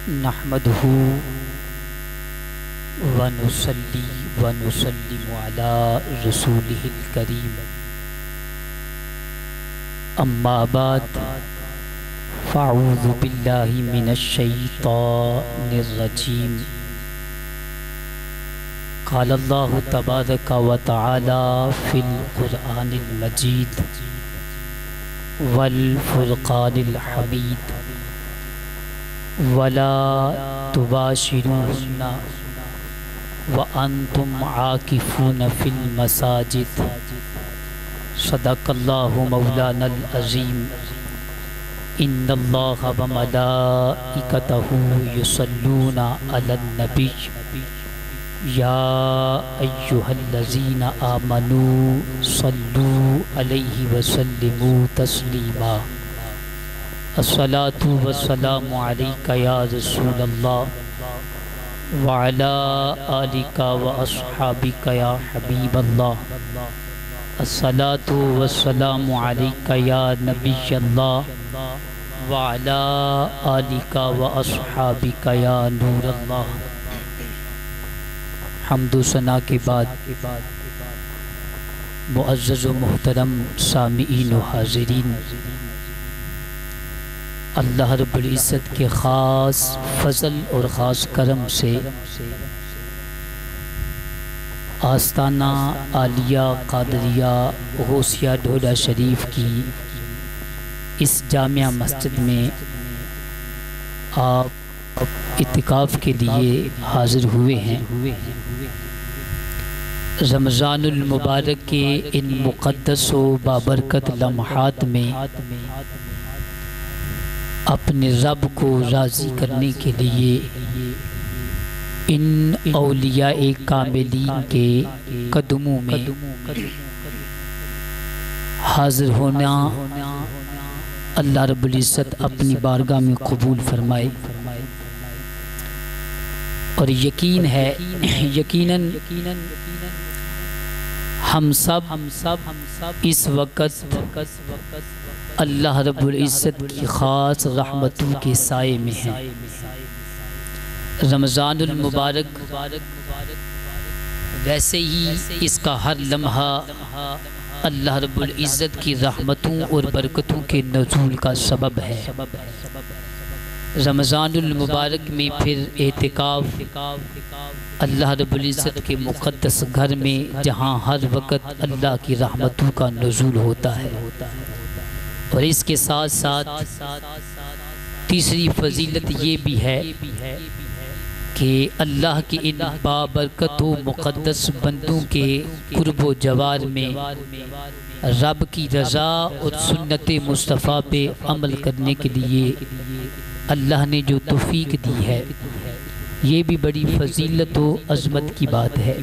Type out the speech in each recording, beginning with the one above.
نحمده ونصلي ونسلم على رسوله الكريم اما بعد فاعوذ بالله من الشيطان الرجيم قال الله تبارك وتعالى في القرآن المجيد والفرقان الحميد ولا تباشرون وأنتم عاكفون في المساجد صدق الله مولانا العظيم إن الله وملائكته يصلون على النبي يا أيها الذين آمنوا صلوا عليه وسلموا تسليما الصلاة والسلام عليك يا رسول الله وعلى آلك وأصحابك يا حبيب الله الصلاة والسلام عليك يا نبي الله وعلى آلك وأصحابك يا نور الله. حمد و ثنا کے بعد معزز و محترم سامعین و حاضرین، اللہ رب العزت کے خاص فضل اور خاص کرم سے آستانہ عالیہ قادریہ غوثیہ ڈھوڈا شریف کی اس جامع مسجد میں آپ اعتکاف کے لیے حاضر ہوئے ہیں۔ رمضان المبارک کے ان مقدس و بابرکت لمحات میں اپنے رب کو راضی کرنے کے لیے ان اولیاء کاملین کے قدموں میں حاضر ہونا اللہ رب العزت اپنی بارگاہ میں قبول فرمائے، اور یقین ہے یقیناً ہم سب اس وقت اللہ رب العزت کی خاص رحمتوں کے سائے میں ہیں۔ رمضان المبارک ویسے ہی اس کا ہر لمحہ اللہ رب العزت کی رحمتوں اور برکتوں کے نزول کا سبب ہے۔ رمضان المبارک میں پھر اعتکاف اللہ رب العزت کے مقدس گھر میں، جہاں ہر وقت اللہ کی رحمتوں کا نزول ہوتا ہے، اور اس کے ساتھ ساتھ تیسری فضیلت یہ بھی ہے کہ اللہ کے ان بابرکت و مقدس بندوں کے قرب و جوار میں رب کی رضا اور سنت مصطفیٰ پہ عمل کرنے کے لیے اللہ نے جو توفیق دی ہے، یہ بھی بڑی فضیلت و عظمت کی بات ہے۔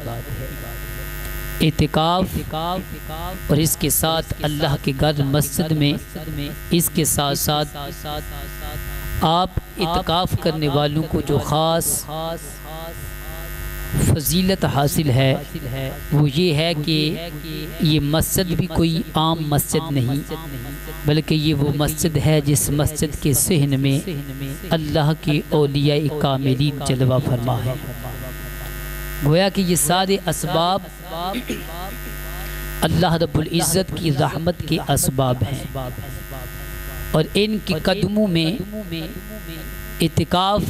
اعتکاف اور اس کے ساتھ اللہ کے گھر مسجد میں، اس کے ساتھ ساتھ آپ اعتکاف کرنے والوں کو جو خاص فضیلت حاصل ہے وہ یہ ہے کہ یہ مسجد بھی کوئی عام مسجد نہیں، بلکہ یہ وہ مسجد ہے جس مسجد کے صحن میں اللہ کے اولیاء کاملین جلوہ فرما ہے۔ گویا کہ یہ سارے اسباب اللہ رب العزت کی رحمت کے اسباب ہیں، اور ان کے قدموں میں اعتکاف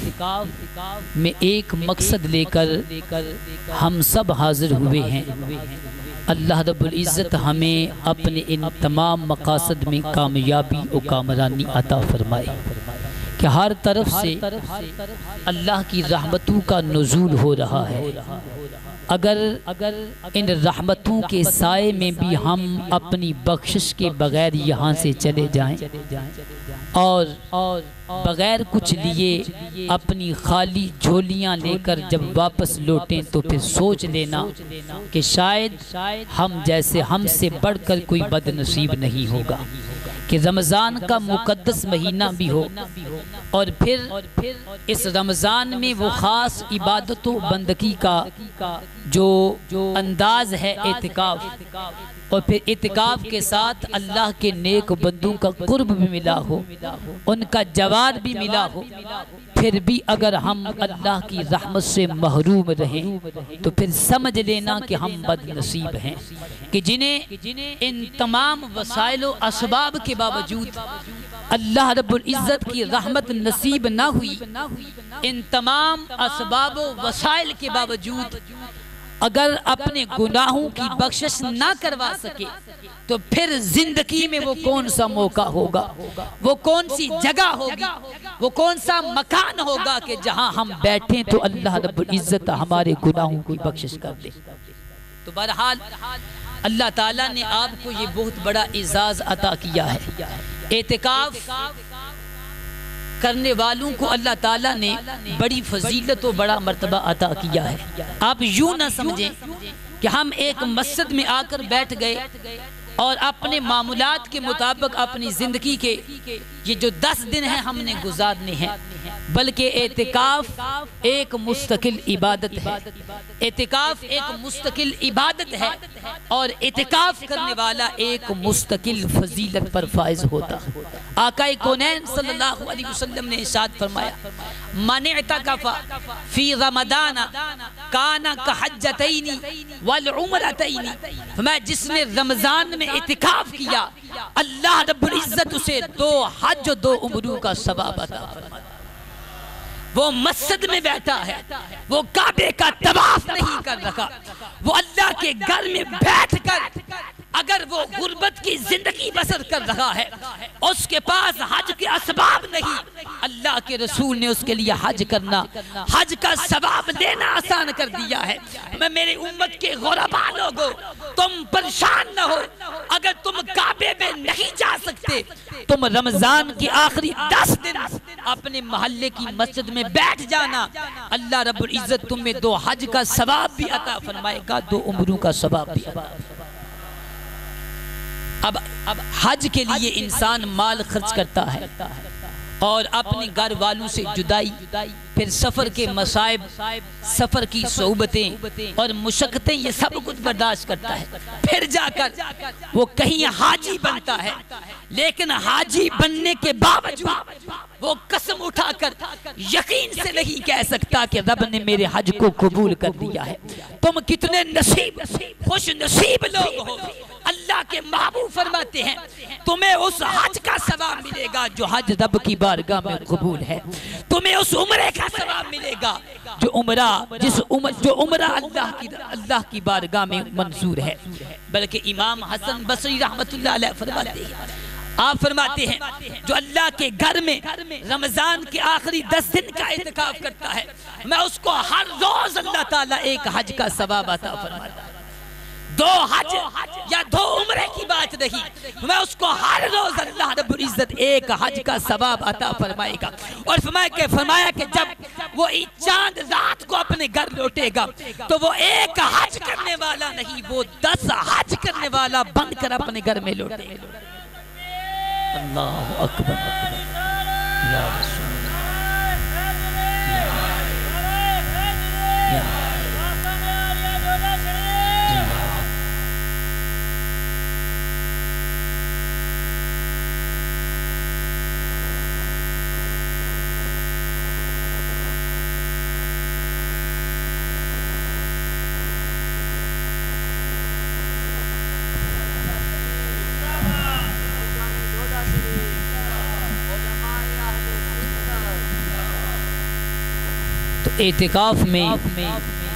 میں ایک مقصد لے کر ہم سب حاضر ہوئے ہیں۔ اللہ رب العزت ہمیں اپنے ان تمام مقاصد میں کامیابی و کامرانی عطا فرمائے کہ ہر طرف سے اللہ کی رحمتوں کا نزول ہو رہا ہے۔ اگر ان رحمتوں کے سائے میں بھی ہم اپنی بخشش کے بغیر یہاں سے چلے جائیں اور بغیر کچھ لیے اپنی خالی جھولیاں لے کر جب واپس لوٹیں، تو پھر سوچ لینا کہ شاید ہم سے بڑھ کر کوئی بد نصیب نہیں ہوگا کہ رمضان کا مقدس مہینہ بھی ہو، اور پھر اس رمضان میں وہ خاص عبادت و بندگی کا جو انداز ہے اعتکاف، اور پھر اعتکاف کے ساتھ اللہ کے نیک بندوں کا قرب بھی ملا ہو، ان کا جوار بھی ملا ہو، پھر بھی اگر ہم اللہ کی رحمت سے محروم رہیں تو پھر سمجھ لینا کہ ہم بد نصیب ہیں، کہ جنہیں ان تمام وسائل و اسباب کے باوجود اللہ رب العزت کی رحمت نصیب نہ ہوئی، ان تمام اسباب و وسائل کے باوجود اگر اپنے گناہوں کی بخشش نہ کروا سکے تو پھر زندگی میں وہ کون سا موقع ہوگا، وہ کون سی جگہ ہوگی، وہ کون سا مکان ہوگا کہ جہاں ہم بیٹھیں تو اللہ رب العزت ہمارے گناہوں کی بخشش کر دے۔ تو بہرحال اللہ تعالیٰ نے آپ کو یہ بہت بڑا اعزاز عطا کیا ہے۔ اعتکاف کرنے والوں کو اللہ تعالیٰ نے بڑی فضیلت و بڑا مرتبہ عطا کیا ہے۔ آپ یوں نہ سمجھیں کہ ہم ایک مسجد میں آ کر بیٹھ گئے اور اپنے معمولات کے مطابق اپنی زندگی کے یہ جو 10 دن ہیں ہم نے گزارنے ہیں، بلکہ اعتکاف ایک مستقل عبادت ہے۔ اعتکاف ایک مستقل عبادت ہے اور اعتکاف کرنے والا ایک مستقل فضیلت پر فائز ہوتا ہے۔ آقا کونین صلی اللہ علیہ وسلم نے ارشاد فرمایا، من اعتکف فی رمضان کان کحجتین والعمرتین، فرمایا جس نے رمضان میں اعتکاف کیا اللہ رب العزت اسے 2 حج و 2 عمروں کا ثواب عطا فرماتا۔ وہ مسجد میں بیٹھا ہے، وہ کعبے کا طواف نہیں کر رہا، وہ اللہ کے گھر میں بیٹھ کر اگر وہ غربت کی زندگی بسر کر رہا ہے، اس کے پاس حج کے اسباب نہیں، اللہ کے رسول نے اس کے لیے حج کرنا، حج کا ثواب لینا آسان کر دیا ہے۔ میں میری امت کے غربا لوگوں، تم پریشان نہ ہو، اگر تم کعبے میں نہیں جا سکتے، تم رمضان کی آخری 10 دن اپنے محلے کی مسجد میں بیٹھ جانا، اللہ رب العزت تمہیں 2 حج کا ثواب بھی عطا فرمائے گا، 2 عمروں کا ثواب بھی عطا فرمائے گا۔ اب حج کے لیے انسان مال خرچ کرتا ہے اور اپنے گھر والوں سے جدائی، پھر سفر کے مصائب، سفر کی صعوبتیں اور مشقتیں، یہ سب کچھ برداشت کرتا ہے، پھر جا کر وہ کہیں حاجی بنتا ہے، لیکن حاجی بننے کے باوجود وہ قسم اٹھا کر یقین سے نہیں کہہ سکتا کہ رب نے میرے حج کو قبول کر دیا ہے۔ تم کتنے نصیب خوش نصیب لوگ ہو، اللہ کے محبوب فرماتے ہیں تمہیں اس حج کا ثواب ملے گا جو حج رب کی بارگاہ میں قبول ہے، تمہیں اس عمرے کا ثواب ملے گا جو عمرہ اللہ کی بارگاہ میں منظور ہے۔ بلکہ امام حسن بصری رحمت اللہ علیہ فرماتے ہیں، آپ فرماتے ہیں جو اللہ کے گھر میں رمضان کے آخری 10 دن کا اعتکاف کرتا ہے، میں اس کو ہر روز اللہ تعالیٰ ایک حج کا ثواب عطا فرماتا ہے۔ 2 حج یا 2 عمرے کی بات نہیں، میں اس کو ہر روز اللہ رب العزت ایک حج کا ثواب عطا فرمائے گا۔ اور فرمایا کہ جب وہ چاند رات کو اپنے گھر لوٹے گا تو وہ ایک حج کرنے والا نہیں، وہ 10 حج کرنے والا بن کر اپنے گھر میں لوٹے گا۔ اللہ اکبر یا رسول اللہ۔ اعتکاف میں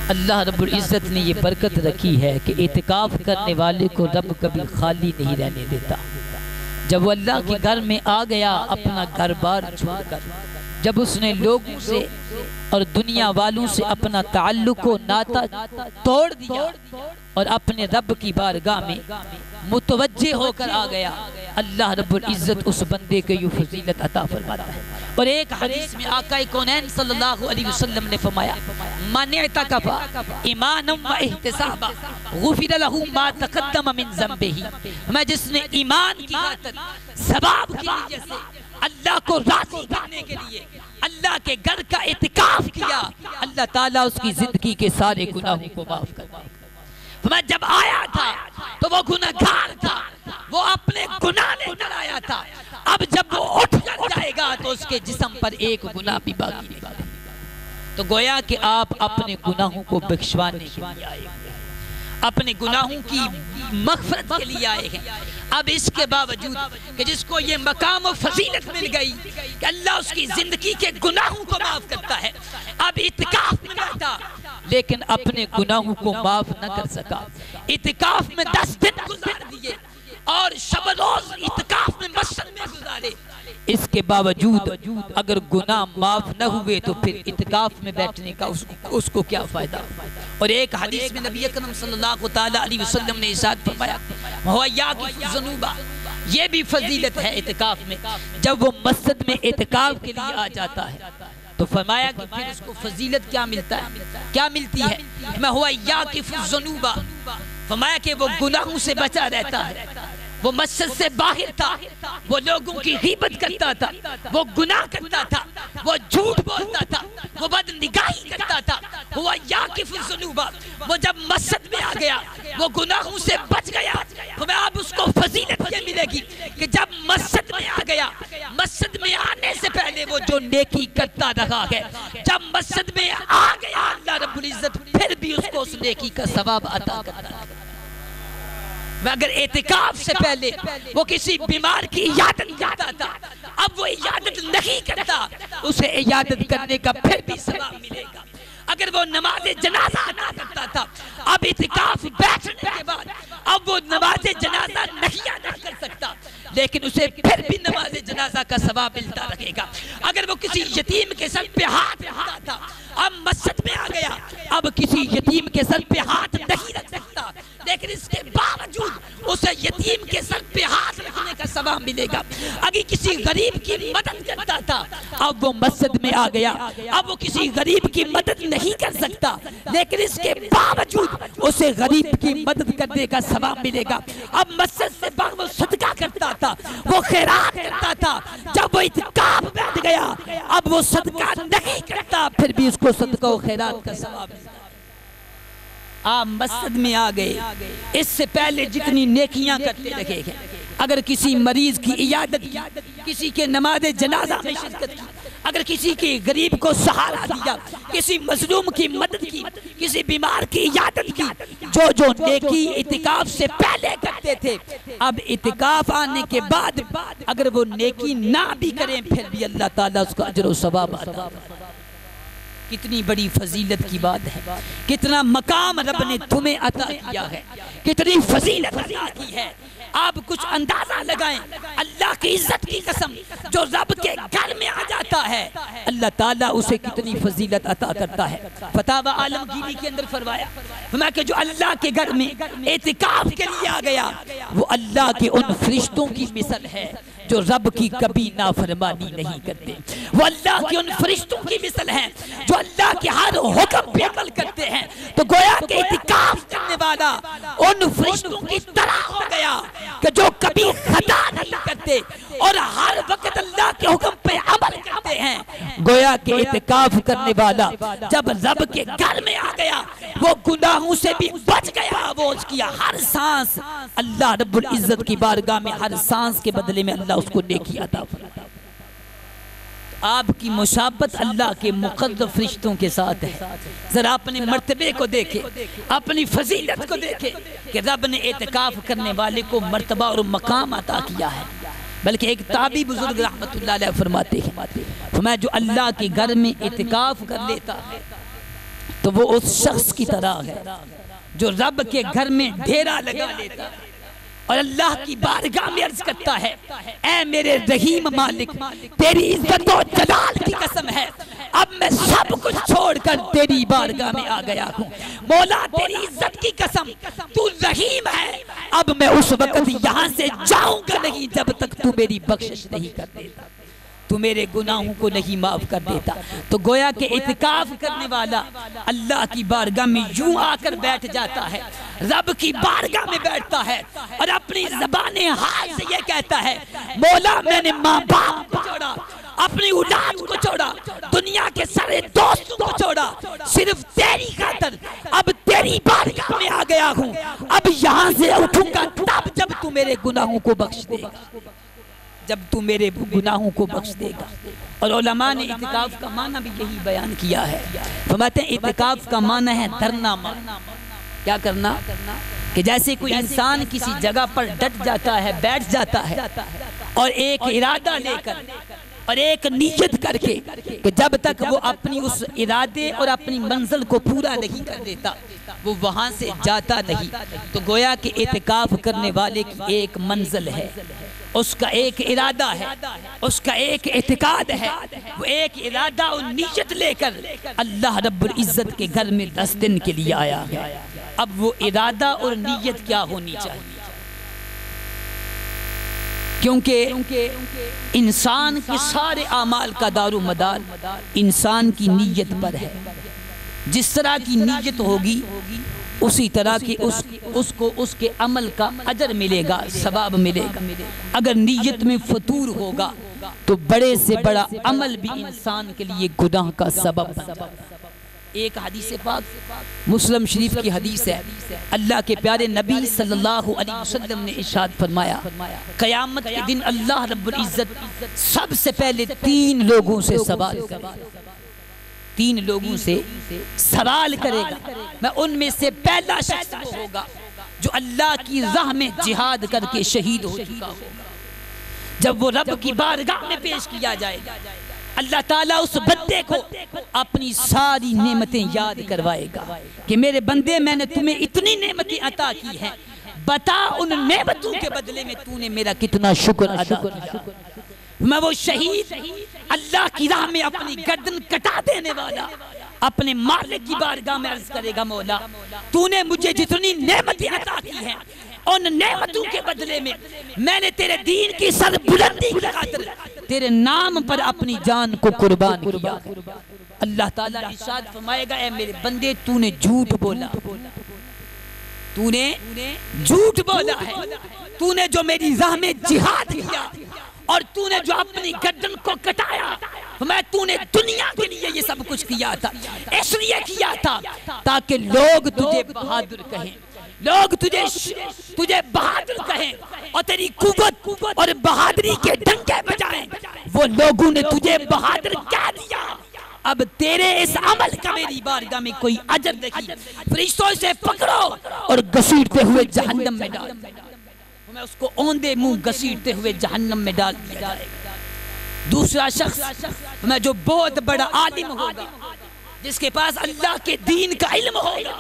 اللہ رب العزت نے یہ برکت رکھی ہے کہ اعتکاف کرنے والے کو رب کبھی خالی نہیں رہنے دیتا۔ جب وہ اللہ کے گھر میں آ گیا اپنا گھر بار چھوڑ کر، جب اس نے لوگوں سے اور دنیا والوں سے اپنا تعلق و ناطہ توڑ دیا اور اپنے رب کی بارگاہ میں متوجہ ہو کر آ گیا، اللہ رب العزت اس بندے کو یہ فضیلت عطا فرماتا ہے۔ اور ایک حدیث میں آقا کونین صلی اللہ علیہ وسلم نے فرمایا، من اعتکف ایمانا و احتسابا غفر له ما تقدم من ذنبه، میں جس نے ایمان کی خاطر ثواب کی وجہ سے اللہ کو راضی کرنے کے لیے اللہ کے گھر کا اعتکاف کیا، اللہ تعالیٰ اس کی زندگی کے سارے گناہوں کو معاف کر دے۔ میں جب آیا تھا تو وہ گناہگار تھا، وہ اپنے گناہ لے کر آیا تھا، اب جب وہ اٹھ کر جائے گا تو اس کے جسم پر پر ایک گناہ بھی باقی نہیں۔ تو گویا کہ آپ اپنے گناہوں کو بخشوانے کے لیے آئے ہیں، اپنے گناہوں کی مغفرت کے لیے آئے ہیں۔ اب اس کے باوجود کہ جس کو یہ مقام و فضیلت مل گئی کہ اللہ اس کی زندگی کے گناہوں کو معاف کرتا ہے، اب اعتکاف میں بیٹھا لیکن اپنے گناہوں کو معاف نہ کر سکا۔ اعتکاف میں 10 دن گزار دیے اور شب روز اعتکاف میں مسجد میں گزارے، اس کے باوجود اگر گناہ معاف نہ ہوئے تو پھر اعتکاف میں بیٹھنے کا اس کو کیا فائدہ۔ اور ایک حدیث میں نبی اکرم صلی اللہ تعالیٰ علیہ وسلم نے ارشاد فرمایا وَهُوَ يَعْكِفُ الذُّنُوبَ، یہ بھی فضیلت ہے اعتکاف میں۔ جب وہ مسجد میں اعتکاف کے لیے آ جاتا ہے تو فرمایا کہ پھر اس کو فضیلت کیا ملتا ہے، کیا ملتی ہے؟ وَهُوَ يَعْكِفُ الذُّنُوبَ، فرمایا کہ وہ گناہوں سے بچا رہتا ہے۔ وہ مسجد سے باہر تھا، وہ لوگوں کی غیبت کرتا تھا، وہ گناہ کرتا تھا، وہ جھوٹ بولتا تھا، وہ بدنگاہی کرتا تھا۔ ہوا یاقف الذنوب، وہ جب مسجد میں آ گیا وہ گناہوں سے بچ گیا، تو میں اب اس کو فضیلت یہ ملے گی کہ جب مسجد میں آ گیا، مسجد میں آنے سے پہلے وہ جو نیکی کرتا رہا ہے، جب مسجد میں آ گیا اللہ رب العزت پھر بھی اس کو اس نیکی کا ثواب عطا کرتا ہے۔ اگر اعتکاف سے پہلے وہ کسی بیمار کی عیادت کرتا تھا، اب وہ عیادت نہیں کرتا، اسے عیادت کرنے کا پھر بھی ثواب ملے گا۔ اگر وہ نماز جنازہ ادا کرتا تھا، اب اعتکاف بیٹھنے کے بعد اب وہ نماز جنازہ نہیں ادا کر سکتا، لیکن اسے پھر بھی نماز جنازہ کا ثواب ملتا رہے گا۔ اگر وہ کسی یتیم کے سر پہ ہاتھ رکھتا تھا، اب مسجد میں آ گیا، اب کسی یتیم کے سر پہ ہاتھ نہیں رکھ سکتا، لیکن اس کے باوجود اسے یتیم کے سر پہ ہاتھ رکھنے کا ثواب ملے گا۔ اگر کسی غریب کی مدد کرتا تھا، اب وہ مسجد میں آ گیا، اب وہ کسی غریب کی مدد نہیں کر سکتا، لیکن اس کے باوجود اسے غریب کی مدد کرنے کا ثواب ملے گا۔ اب مسجد سے باہر وہ صدقہ کرتا تھا، وہ خیرات کرتا تھا، جب وہ اعتکاف بیٹھ گیا اب وہ صدقہ نہیں کرتا، پھر بھی اس کو صدقہ و خیرات کا ثواب ملتا۔ آپ مسجد میں آ گئے، اس سے پہلے جتنی نیکیاں کرتے رہے ہیں، اگر کسی مریض کی عیادت کی، کسی کے نماز جنازہ میں شرکت کی، اگر کسی کی غریب کو سہارا دیا، کسی مظلوم کی مدد کی، کسی بیمار کی عیادت کی، جو نیکی اعتکاف سے پہلے کرتے تھے، اب اعتکاف آنے کے بعد اگر وہ نیکی نہ بھی کریں پھر بھی اللہ تعالیٰ اس کا اجر و ثواب عطا فرمائے۔ کتنی بڑی فضیلت کی بات ہے، کتنا مقام رب نے تمہیں عطا کیا ہے، کتنی فضیلت عطا کی ہے۔ آپ کچھ اندازہ لگائیں، اللہ کی عزت کی قسم، جو رب کے گھر میں آ جاتا ہے اللہ تعالیٰ اسے کتنی فضیلت عطا کرتا ہے۔ فتاوی عالمگیری کے اندر فرمایا کہ جو اللہ کے گھر میں اعتکاف کے لیے آ گیا وہ اللہ کے ان فرشتوں کی مثل ہے جو رب کی کبھی نافرمانی نہیں کرتے، وہ اللہ کے ان فرشتوں کی مثل ہیں جو اللہ کے ہر حکم پہ عمل کرتے ہیں۔ تو گویا کہ اعتکاف کرنے والا ان فرشتوں کی طرح ہو گیا کہ جو کبھی خطا نہیں کرتے اور ہر وقت اللہ کے حکم پہ عمل کرتے ہیں۔ گویا کہ اعتکاف کرنے والا جب رب کے گھر میں آ گیا وہ گناہوں سے بھی بچ گیا، وہ اس کی ہر سانس اللہ رب العزت کی بارگاہ میں ہر سانس کے بدلے میں اللہ اس کو نیکی عطا فرماتا۔ آپ کی مشابہت اللہ کے مقرب فرشتوں کے ساتھ ہے۔ ذرا اپنے مرتبے کو دیکھیں، اپنی فضیلت کو دیکھیں کہ رب نے اعتکاف کرنے والے کو مرتبہ اور مقام عطا کیا ہے۔ بلکہ ایک تابعی بزرگ رحمت اللہ علیہ فرماتے ہیں، فرمایا جو اللہ کے گھر میں اعتکاف کر لیتا ہے تو وہ اس شخص کی طرح ہے جو رب کے گھر میں ڈیرا لگا لیتا ہے اور اللہ کی بارگاہ میں عرض کرتا ہے اے میرے رحیم مالک، تیری عزت و جلال کی قسم ہے اب میں سب کچھ چھوڑ کر تیری بارگاہ میں آ گیا ہوں۔ مولا تیری عزت کی قسم، تو رحیم ہے، اب میں اس وقت یہاں سے جاؤں گا نہیں جب تک تو میری بخشش نہیں کر دیتا، تو میرے گناہوں کو نہیں معاف کر دیتا۔ تو گویا کہ اعتکاف کرنے والا اللہ کی بارگاہ میں یوں آ کر بیٹھ جاتا ہے، رب کی بارگاہ میں بیٹھتا ہے اور اپنی زبان حال سے یہ کہتا ہے مولا میں نے ماں باپ کو چھوڑا، اپنی اولاد کو چھوڑا، دنیا کے سارے دوستوں کو چھوڑا، صرف تیری خاطر اب تیری بارگاہ میں آ گیا ہوں، اب یہاں سے اٹھوں گا تب جب تو میرے گناہوں کو بخش دے گا۔ جب تو میرے گناہوں کو بخش دے گا۔ اور علماء نے اعتکاف کا معنی بھی یہی بیان کیا ہے، فرماتے ہیں اعتکاف کا معنی ہے دھرنا ماننا۔ کیا کرنا؟ کہ جیسے کوئی انسان کسی جگہ پر ڈٹ جاتا ہے، بیٹھ جاتا ہے، اور ایک ارادہ لے کر اور ایک نیت کر کے کہ جب تک وہ اپنی اس ارادے اور اپنی منزل کو پورا نہیں کر دیتا وہ وہاں سے جاتا نہیں، تو گویا کہ اعتکاف کرنے والے کی ایک منزل ہے، اس کا ایک ارادہ ہے، اس کا ایک اعتقاد ہے، وہ ایک ارادہ اور نیت لے کر اللہ رب العزت کے گھر میں 10 دن کے لیے آیا ہے۔ اب وہ ارادہ اور نیت کیا ہونی چاہیے؟ کیونکہ انسان کے سارے اعمال کا دار و مدار انسان کی نیت پر ہے۔ جس طرح کی نیت ہوگی اسی طرح کی اس کو اس کے عمل کا اجر ملے گا، ثواب ملے گا۔ اگر نیت میں فتور ہوگا تو بڑے سے بڑا عمل بھی انسان کے لیے گناہ کا سبب بنتا ہے۔ ایک حدیث پاک مسلم شریف کی حدیث ہے، اللہ کے پیارے نبی صلی اللہ علیہ وسلم نے ارشاد فرمایا قیامت کے دن اللہ رب العزت سب سے پہلے 3 لوگوں سے سوال کرے گا، 3 لوگوں سے سوال کرے گا۔ میں ان میں سے پہلا شخص وہ ہوگا جو اللہ کی راہ میں جہاد کر کے شہید ہو چکا ہوگا۔ جب وہ رب کی بارگاہ میں پیش کیا جائے گا اللہ تعالیٰ اس بندے کو اپنی ساری نعمتیں یاد کروائے گا کہ میرے بندے میں نے تمہیں اتنی نعمتیں عطا کی ہیں، بتا ان نعمتوں کے بدلے میں تو نے میرا کتنا شکر ادا کیا۔ میں وہ شہید اللہ کی راہ میں اپنی گردن کٹا دینے والا اپنے مالک کی بارگاہ میں عرض کرے گا مولا تو نے مجھے جتنی نعمتیں عطا کی ہیں ان نعمتوں کے بدلے میں نے تیرے دین کی سر بلندی کی خاطر تیرے نام پر اپنی جان کو قربان کیا۔ اللہ تعالیٰ ارشاد فرمائے گا اے میرے بندے تو نے جھوٹ بولا، تو نے جھوٹ بولا ہے، تو نے جو میری راہ میں جہاد کیا اور تو نے جو اپنی گردن کو کٹایا، میں تو نے دنیا کے لیے یہ سب کچھ کیا تھا، اس لیے کیا تھا تاکہ لوگ تجھے بہادر کہیں، لوگ تجھے بہادر کہیں اور تیری قوت اور بہادری کے ڈنکے بجائیں۔ وہ لوگوں نے تجھے بہادر کہہ دیا، اب تیرے اس عمل کا میری بارگاہ میں کوئی اجر نہیں، فرشتوں سے پکڑو اور گھسیٹتے ہوئے جہنم میں ڈال دو۔ میں اس کو اوندے منہ گھسیٹتے ہوئے جہنم میں ڈال دیا جائے گا۔ دوسرا شخص میں جو بہت بڑا عالم ہوگا، جس کے پاس اللہ کے دین کا علم ہوگا،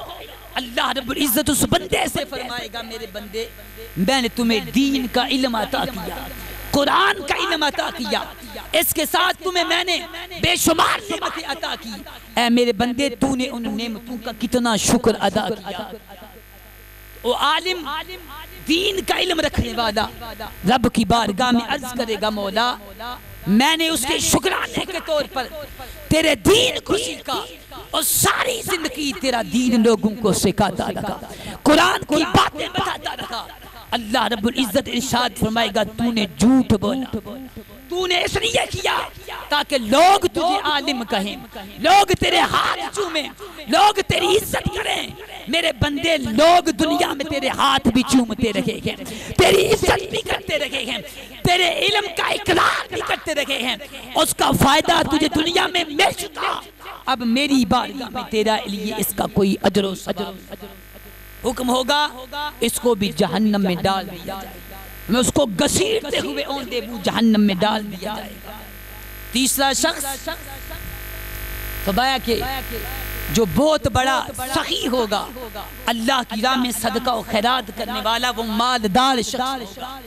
اللہ رب العزت اس بندے سے فرمائے گا میرے بندے میں نے تمہیں دین کا علم عطا کیا، قرآن کا علم عطا کیا، اس کے ساتھ تمہیں میں نے بے شمار نعمتیں عطا کی، اے میرے بندے تو نے ان نعمتوں کا کتنا شکر ادا کیا۔ وہ عالم دین کا علم رکھنے والا رب کی بارگاہ میں عرض کرے گا مولا میں نے اس کے شکرانے کے طور پر تیرے دین کو سیکھا اور ساری زندگی تیرا دین لوگوں کو سکھاتا رہا، قرآن کی باتیں بتاتا رہا۔ اللہ رب العزت ارشاد فرمائے گا تو نے جھوٹ بولا، تو نے اس لیے کیا تاکہ لوگ تجھے عالم کہیں، لوگ تیرے ہاتھ چومیں، لوگ تیری عزت کریں۔ میرے بندے لوگ دنیا میں تیرے ہاتھ بھی چومتے رہے ہیں، تیری عزت بھی کرتے رہے ہیں، تیرے علم کا اقرار بھی کرتے رہے ہیں، اس کا فائدہ تجھے دنیا میں مل چکا، اب میری بارگاہ میں تیرا لیے اس کا کوئی اجر و ثواب۔ حکم ہوگا اس کو بھی جہنم میں ڈال دیا جائے گا، میں اس کو گھسیٹتے ہوئے اوندے منہ جہنم میں ڈال دیا جائے گا۔ تیسرا شخص فرمایا کہ جو بہت بڑا سخی ہوگا، اللہ کی راہ میں صدقہ و خیرات کرنے والا، وہ مالدار شخص ہوگا،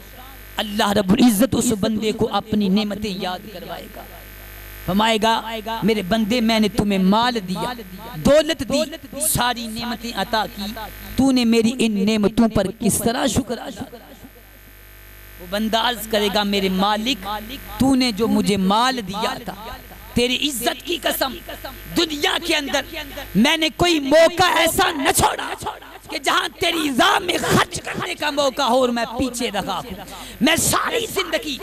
اللہ رب العزت اس بندے کو اپنی نعمتیں یاد کروائے گا، فرمائے گا میرے بندے میں نے تمہیں مال دیا، دولت دی، ساری نعمتیں عطا کی، تو نے میری ان نعمتوں پر کس طرح شکر ادا کیا؟ وہ بندہ عرض کرے گا میرے مالک تو نے جو مجھے مال دیا تھا، تیری عزت کی قسم دنیا کے اندر میں نے کوئی موقع ایسا نہ چھوڑا کہ جہاں تیری راہ میں خرچ کرنے کا موقع ہو اور میں پیچھے رہا ہوں، میں ساری زندگی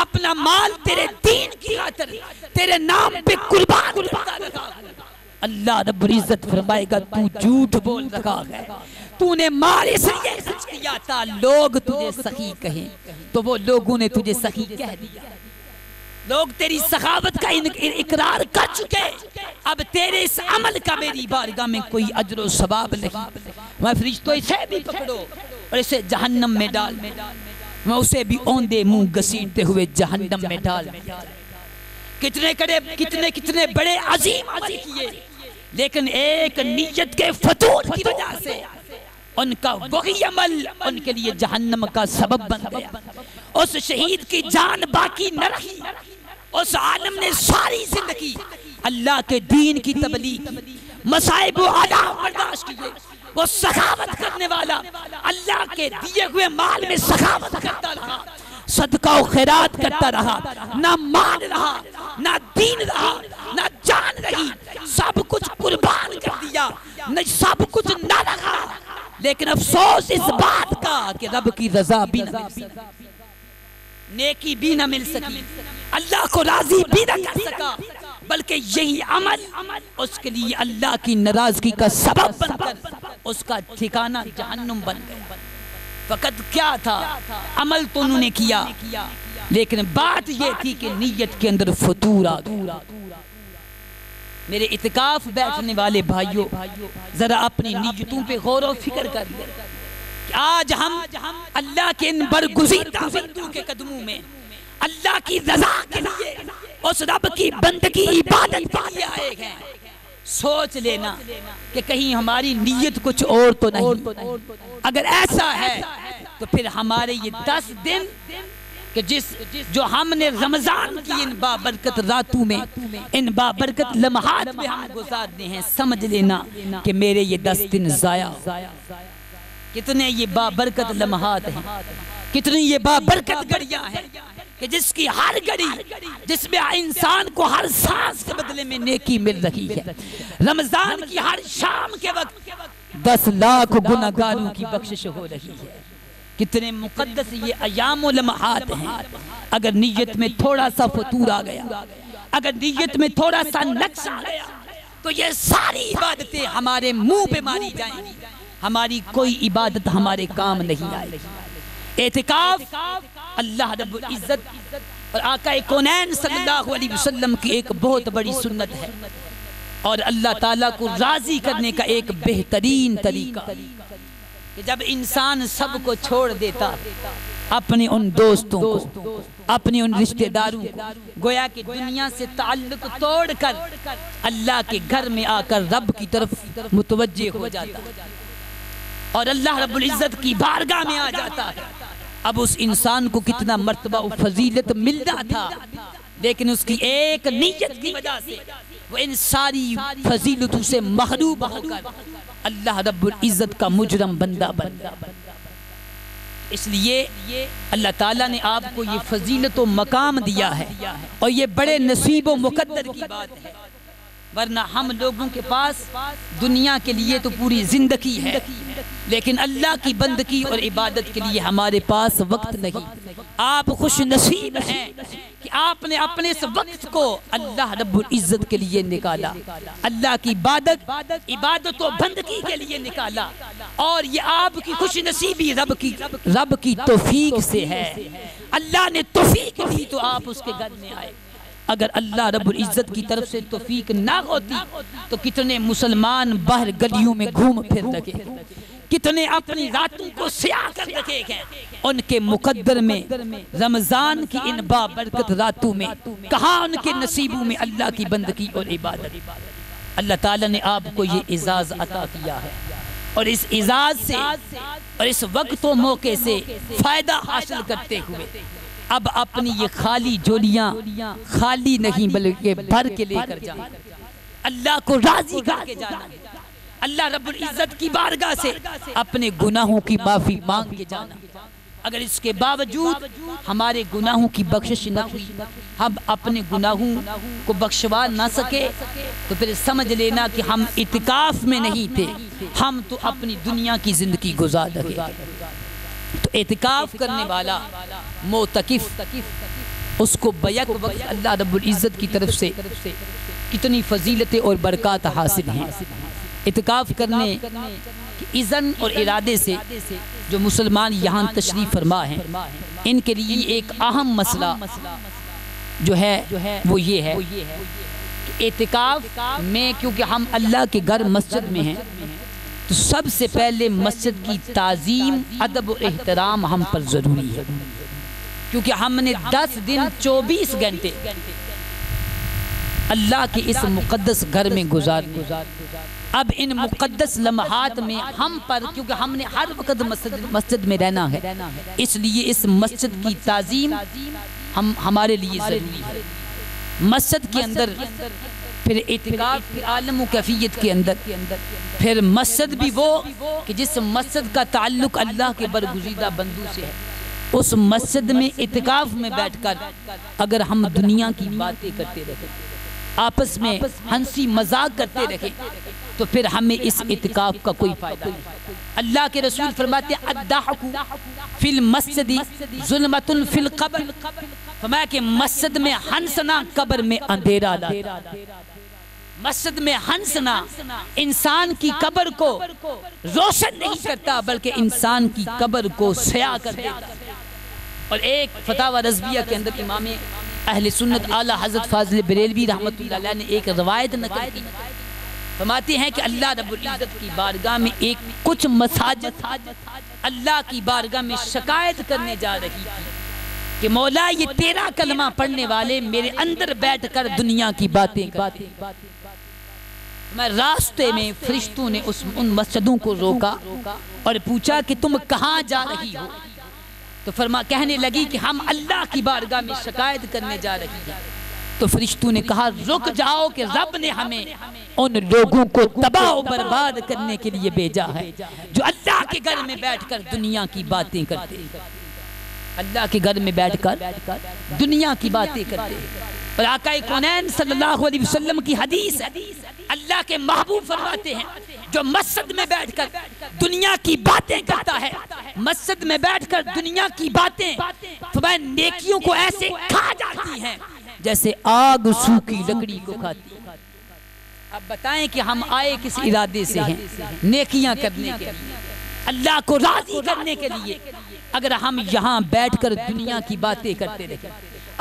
اپنا مال تیرے دین کی خاطر تیرے نام پہ قربان کرتا رہا ہوں۔ اللہ رب العزت فرمائے گا تو جھوٹ بول رہا ہے، تو نے مال اس لیے خرچ کیا کیا تھا لوگ تجھے سخی کہیں، تو وہ لوگوں نے تجھے سخی کہہ دیا۔ لوگ تیری سخاوت کا اقرار کر چکے، اب تیرے اس عمل کا میری بارگاہ میں کوئی اجر و ثواب نہیں۔ میں فرشتوں اسے بھی پکڑو اور اسے جہنم میں ڈال، میں اسے بھی اوندے منہ گھسیٹتے ہوئے جہنم میں ڈال۔ کتنے بڑے عظیم عمل کیے، لیکن ایک نیت کے فتور کی وجہ سے ان کا وہی عمل ان کے لیے جہنم کا سبب بن گیا۔ اس شہید کی جان باقی نہ رہی، اس عالم نے ساری زندگی اللہ کے دین کی تبلیغ کی، مصائب و آلام برداشت کیے۔ وہ سخاوت کرنے والا اللہ کے دیے ہوئے مال میں سخاوت کرتا رہا، صدقہ و خیرات کرتا رہا، نہ مال رہا، نہ دین رہا، نہ جان رہی، سب کچھ قربان کر دیا، نہ سب کچھ نہ رہا، لیکن افسوس اس بات کا کہ رب کی رضا بھی نہ مل سکی، نیکی بھی نہ مل سکی، اللہ کو راضی بھی نہ کر سکا، بلکہ یہی عمل اس کے لیے اللہ کی ناراضگی کا سبب بن کر اس کا ٹھکانہ جہنم بن گیا۔ فقط کیا تھا، عمل تو انہوں نے کیا، لیکن بات یہ تھی کہ نیت کے اندر فتور آ گیا۔ میرے اعتکاف بیٹھنے والے بھائیوں، ذرا اپنی نیتوں پہ غور و فکر کر لیں کہ آج ہم اللہ کے ان برگزیدہ بندوں کے قدموں میں اللہ کی رضا کے لیے، اس رب کی بندگی عبادت کے لیے آئے ہیں۔ سوچ لینا کہ کہیں ہماری نیت کچھ اور تو نہیں۔ اگر ایسا ہے تو پھر ہمارے یہ 10 دن کہ جو ہم نے رمضان کی ان بابرکت راتوں میں، ان بابرکت لمحات میں ہم گزارنے ہیں، سمجھ لینا کہ میرے یہ 10 دن ضائع۔ کتنے یہ بابرکت لمحات ہیں، کتنی یہ بابرکت گھڑیاں ہیں کہ جس کی ہر گھڑی، جس میں انسان کو ہر سانس کے بدلے میں نیکی مل رہی ہے۔ رمضان کی ہر شام کے وقت 10 لاکھ گناہگاروں کی بخشش ہو رہی ہے۔ کتنے مقدس یہ ایام و لمحات ہیں۔ اگر نیت میں تھوڑا سا فتور آ گیا، اگر نیت میں تھوڑا سا نقص آ گیا، تو یہ ساری عبادتیں ہمارے منہ پہ ماری جائیں گی، ہماری کوئی عبادت ہمارے کام نہیں آئے گی۔ اعتکاف اللہ رب العزت اور آقا کونین صلی اللہ علیہ وسلم کی ایک بہت بڑی سنت ہے، اور اللہ تعالیٰ کو راضی کرنے کا ایک بہترین طریقہ کہ جب انسان سب کو چھوڑ دیتا، اپنے ان دوستوں کو، اپنے ان رشتہ داروں کو، گویا کہ دنیا سے تعلق توڑ کر اللہ کے گھر میں آ کر رب کی طرف متوجہ ہو جاتا اور اللہ رب العزت کی بارگاہ میں آ جاتا ہے۔ اب اس انسان کو کتنا مرتبہ و فضیلت ملنا تھا، لیکن اس کی ایک نیت کی وجہ سے وہ ان ساری فضیلتوں سے محروم ہو کر اللہ رب العزت کا مجرم بندہ بن گیا۔ اس لیے اللہ تعالیٰ نے آپ کو یہ فضیلت و مقام دیا ہے، اور یہ بڑے نصیب و مقدر کی بات ہے، ورنہ ہم لوگوں کے پاس دنیا کے لیے تو پوری زندگی ہے، لیکن اللہ کی بندگی اور عبادت کے لیے ہمارے پاس وقت نہیں۔ آپ خوش نصیب ہیں کہ آپ نے اپنے اس وقت کو اللہ رب العزت کے لیے نکالا، اللہ کی عبادت و بندگی کے لیے نکالا، اور یہ آپ کی خوش نصیبی رب کی توفیق سے ہے۔ اللہ نے توفیق دی تو آپ اس کے گھر میں آئے۔ اگر اللہ رب العزت کی طرف سے توفیق نہ ہوتی تو کتنے مسلمان باہر گلیوں میں گھوم پھر رکھے، کتنے اپنی راتوں کو سیاہ کر رکھے ہیں۔ ان کے مقدر میں رمضان کی ان بابرکت راتوں میں کہاں ان کے نصیبوں میں اللہ کی بندگی اور عبادت۔ اللہ تعالیٰ نے آپ کو یہ اعزاز عطا کیا ہے، اور اس اعزاز سے اور اس وقت و موقع سے فائدہ حاصل کرتے ہوئے اب اپنی یہ خالی جولیاں خالی نہیں بلکہ بھر کے لے کر جانا، اللہ کو راضی کر کے جانا، اللہ رب العزت کی بارگاہ سے اپنے گناہوں کی معافی مانگ کے جانا۔ اگر اس کے باوجود ہمارے گناہوں کی بخشش نہ ہوئی، ہم اپنے گناہوں کو بخشوا نہ سکے، تو پھر سمجھ لینا کہ ہم اعتکاف میں نہیں تھے، ہم تو اپنی دنیا کی زندگی گزار رہے تھے۔ تو اعتکاف کرنے والا معتکف، اس کو بیک وقت اللہ رب العزت کی طرف سے کتنی فضیلتیں اور برکات حاصل ہیں۔ اعتکاف کرنے کی اذن اور ارادے سے جو مسلمان یہاں تشریف فرما ہیں ان کے لیے ایک اہم مسئلہ جو ہے وہ یہ ہے کہ اعتکاف میں کیونکہ ہم اللہ کے گھر مسجد میں ہیں تو سب سے پہلے مسجد کی تعظیم ادب و احترام ہم پر ضروری ہے، کیونکہ ہم نے 10 دن 24 گھنٹے اللہ کے اس مقدس گھر میں گزارنے، اب ان مقدس لمحات میں ہم پر کیونکہ ہم نے ہر وقت مسجد میں رہنا ہے، اس لیے اس مسجد کی تعظیم ہمارے لیے ضروری ہے۔ مسجد کے اندر پھر اعتکاف کی عالم و کیفیت کے اندر پھر مسجد بھی وہ کہ جس مسجد کا تعلق اللہ کے برگزیدہ بندوں سے ہے، اس مسجد میں اعتکاف میں بیٹھ کر اگر ہم دنیا کی باتیں کرتے رہیں، آپس میں ہنسی مذاق کرتے رہیں تو پھر ہمیں اس اعتکاف کا کوئی فائدہ نہیں۔ اللہ کے رسول فرماتے ہیں الضحک فی المسجد ظلمۃ فی القبر، فرمایا کہ مسجد میں ہنسنا قبر میں اندھیرا لاتا ہے۔ مسجد میں ہنسنا انسان کی قبر کو روشن نہیں کرتا بلکہ انسان کی قبر کو سیاہ کر دیتا ہے۔ اور ایک فتاوی رضویہ کے اندر امام اہل سنت اعلی حضرت فاضل بریلوی رحمۃ اللہ علیہ نے ایک روایت نقل کی، فرماتے ہیں کہ اللہ رب العزت کی بارگاہ میں کچھ مساجد اللہ کی بارگاہ میں شکایت کرنے جا رہی تھی کہ مولا یہ تیرا کلمہ پڑھنے والے میرے اندر بیٹھ کر دنیا کی باتیں کرتے ہیں۔ میں راستے میں فرشتوں نے ان مسجدوں کو روکا اور پوچھا کہ تم کہاں جا رہی ہو؟ تو کہنے لگی کہ ہم اللہ کی بارگاہ میں شکایت کرنے جا رہی ہیں۔ تو فرشتوں نے کہا رک جاؤ کہ رب نے ہمیں ان لوگوں کو تباہ و برباد کرنے کے لیے بھیجا ہے جو اللہ کے گھر میں بیٹھ کر دنیا کی باتیں کرتے ہیں، اللہ کے گھر میں بیٹھ کر دنیا کی باتیں کرتے ہیں۔ اور آقا کونین صلی اللہ علیہ وسلم کی حدیث ہے، اللہ کے محبوب فرماتے ہیں جو مسجد میں بیٹھ کر دنیا کی باتیں کرتا ہے، مسجد میں بیٹھ کر دنیا کی باتیں فرمایا نیکیوں کو ایسے کھا جاتی ہیں جیسے آگ سوکھی لکڑی کو کھاتی ہے۔ اب بتائیں کہ ہم آئے کس ارادے سے ہیں؟ نیکیاں کرنے کے لیے، اللہ کو راضی کرنے کے لیے۔ اگر ہم یہاں بیٹھ کر دنیا کی باتیں کرتے رہیں،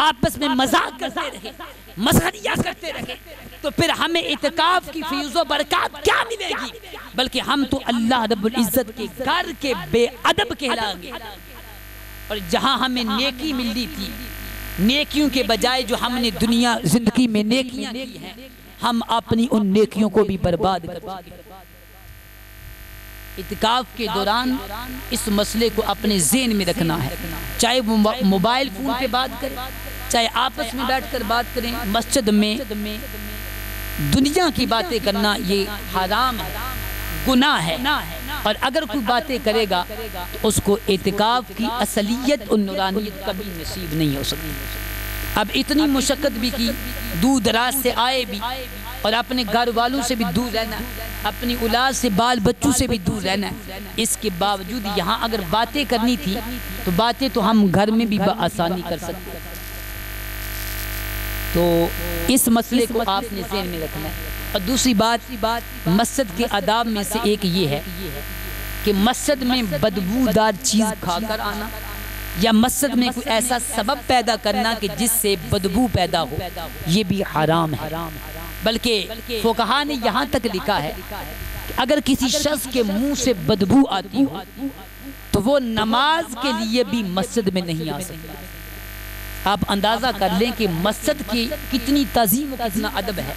آپس میں مذاق کرتے رہیں، مسخریہ کرتے رہیں تو پھر ہمیں اعتکاف کی فیض و برکات کیا ملے گی؟ بلکہ ہم تو اللہ رب العزت کے گھر کے بے ادب کہلائیں گے۔ اور جہاں ہمیں نیکی ملی تھی، نیکیوں کے بجائے جو ہم نے دنیا زندگی میں نیکیاں کی ہیں، ہم اپنی ان نیکیوں کو بھی برباد کر چکے ہیں۔ اعتکاف کے دوران اس مسئلے کو اپنے ذہن میں رکھنا ہے، چاہے وہ موبائل فون پہ بات کریں، چاہے آپس میں بیٹھ کر بات کریں، مسجد میں دنیا کی باتیں کرنا یہ حرام ہے، گناہ ہے۔ اور اگر کوئی باتیں کرے گا تو اس کو اعتکاف کی اصلیت اور نورانیت کبھی نصیب نہیں ہو سکتی۔ اب اتنی مشقت بھی کی، دور دراز سے آئے بھی اور اپنے گھر والوں سے بھی دور رہنا ہے، اپنی اولاد سے بال بچوں سے بھی دور رہنا ہے، اس کے باوجود یہاں اگر باتیں کرنی تھی تو باتیں تو ہم گھر میں بھی بآسانی کر سکتے ہیں۔ تو اس مسئلے کو آپ نے ذہن میں رکھنا ہے۔ اور دوسری بات مسجد کے آداب میں سے ایک یہ ہے کہ مسجد میں بدبودار چیز کھا کر آنا یا مسجد میں کوئی ایسا سبب پیدا کرنا کہ جس سے بدبو پیدا ہو، یہ بھی حرام ہے۔ بلکہ فقہا نے یہاں تک لکھا ہے کہ اگر کسی شخص کے منہ سے بدبو آتی ہو تو وہ نماز کے لیے بھی مسجد میں نہیں آ سکتا۔ آپ اندازہ کر لیں کہ مسجد کی کتنی تعظیم و کتنا ادب ہے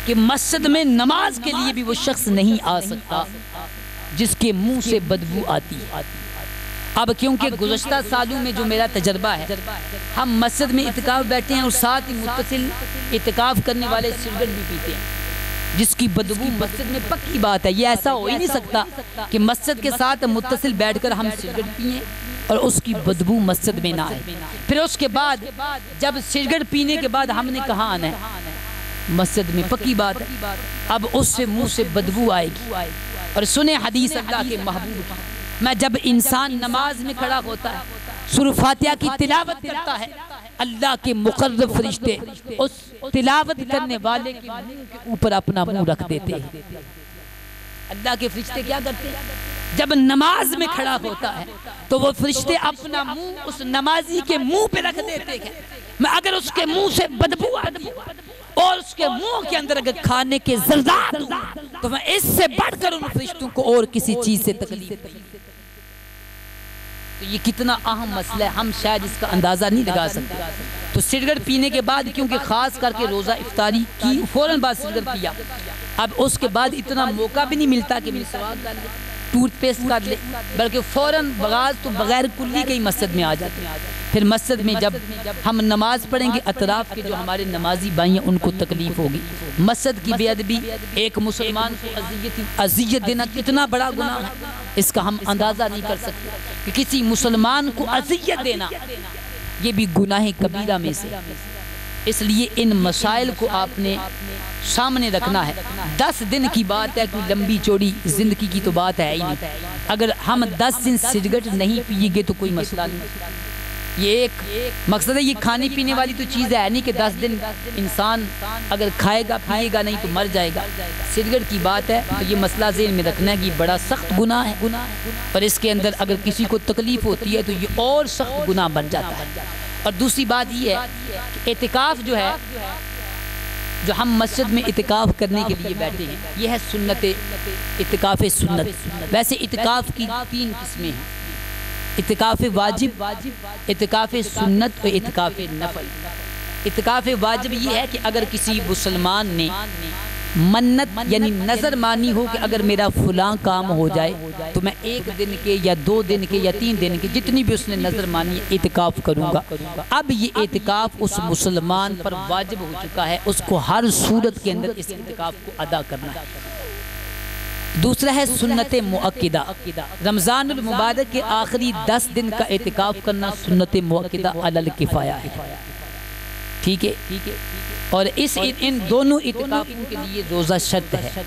کہ مسجد میں نماز کے لیے بھی وہ شخص نہیں آ سکتا جس کے منہ سے بدبو آتی ہے۔ اب کیونکہ گزشتہ سالوں میں جو میرا تجربہ ہے، ہم مسجد میں اعتکاف بیٹھے ہیں اور ساتھ ہی متصل اعتکاف کرنے والے سگریٹ بھی پیتے ہیں جس کی بدبو مسجد میں پکی بات ہے۔ یہ ایسا ہو ہی نہیں سکتا کہ مسجد کے ساتھ متصل بیٹھ کر ہم سگریٹ پئیں اور اس کی بدبو مسجد میں نہ آئے۔ پھر اس کے بعد جب سگریٹ پینے کے بعد ہم نے کہاں آنا ہے؟ مسجد میں، پکی بات ہے۔ اب اس سے منہ سے بدبو آئے گی۔ اور سنیں حدیث اللہ کے محبوب کی، میں جب انسان نماز میں کھڑا ہوتا ہے، سورہ فاتحہ کی تلاوت کرتا ہے، اللہ کے مقرب فرشتے اس تلاوت کرنے والے کے منہ کے اوپر اپنا منہ رکھ دیتے ہیں۔ اللہ کے فرشتے کیا کرتے ہیں؟ جب نماز میں کھڑا ہوتا ہے تو وہ فرشتے اپنا منہ اس نمازی کے منہ پہ رکھ دیتے ہیں. میں اگر اس کے منہ سے بدبو آتی اور اس کے منہ کے اندر اگر کھانے کے ذرات ہوں تو میں اس سے بڑھ کر ان فرشتوں کو اور کسی چیز سے تکلیف نہیں. تو یہ کتنا اہم مسئلہ ہے، ہم شاید اس کا اندازہ نہیں لگا سکتے. تو سگریٹ پینے کے بعد کیونکہ خاص کر کے روزہ افطاری کی فوراً بعد سگریٹ پیا، اب اس کے بعد اتنا موقع بھی نہیں ملتا کہ مسواک کر لے، ٹوتھ پیسٹ کر لے، بلکہ فوراً بغیر کلی کے ہی مسجد میں آ جاتے ہیں. پھر مسجد میں جب ہم نماز پڑھیں گے اطراف کے جو ہمارے نمازی بھائی ہیں ان کو تکلیف ہوگی. مسجد کی بے ادبی، ایک مسلمان کو اذیت دینا کتنا بڑا گناہ ہے، اس کا ہم اندازہ نہیں کر سکتے کہ کسی مسلمان کو اذیت دینا یہ بھی گناہ کبیرہ میں سے. اس لیے ان مسائل کو آپ نے سامنے رکھنا ہے. 10 دن کی بات ہے، کوئی لمبی چوڑی زندگی کی تو بات ہے ہی نہیں. اگر ہم 10 دن سگریٹ نہیں پیئیں گے تو کوئی مسئلہ نہیں. یہ ایک مقصد ہے، یہ کھانے پینے والی تو چیز ہے نہیں کہ 10 دن انسان اگر کھائے گا پیے گا نہیں تو مر جائے گا. سگریٹ کی بات ہے تو یہ مسئلہ ذہن میں رکھنا ہے کہ یہ بڑا سخت گناہ ہے، اور اس کے اندر اگر کسی کو تکلیف ہوتی ہے تو یہ اور سخت گناہ بن جاتا ہے. اور دوسری بات یہ ہے کہ اعتکاف جو ہے، جو ہم مسجد میں اعتکاف کرنے کے لیے بیٹھے ہیں، یہ ہے سنت اعتکاف سنت. ویسے اعتکاف کی 3 قسمیں ہیں: اعتکاف واجب، اعتکاف سنت اور اعتکاف نفل. اعتکاف واجب یہ ہے کہ اگر کسی مسلمان نے منت یعنی نظر مانی ہو کہ اگر میرا فلاں کام ہو جائے تو میں 1 دن کے یا 2 دن کے یا 3 دن کے جتنی بھی اس نے نظر مانی اعتکاف کروں گا. اب یہ اعتکاف اس مسلمان پر واجب ہو چکا ہے، اس کو ہر صورت کے اندر اس اعتکاف کو ادا کرنا ہے. دوسرا ہے سنت مؤکدہ. رمضان المبارک کے آخری 10 دن کا اعتکاف کرنا سنت مؤکدہ علی الکفایہ ہے. ٹھیک ہے، اور ان دونوں اعتکافوں کے لیے روزہ شرط ہے.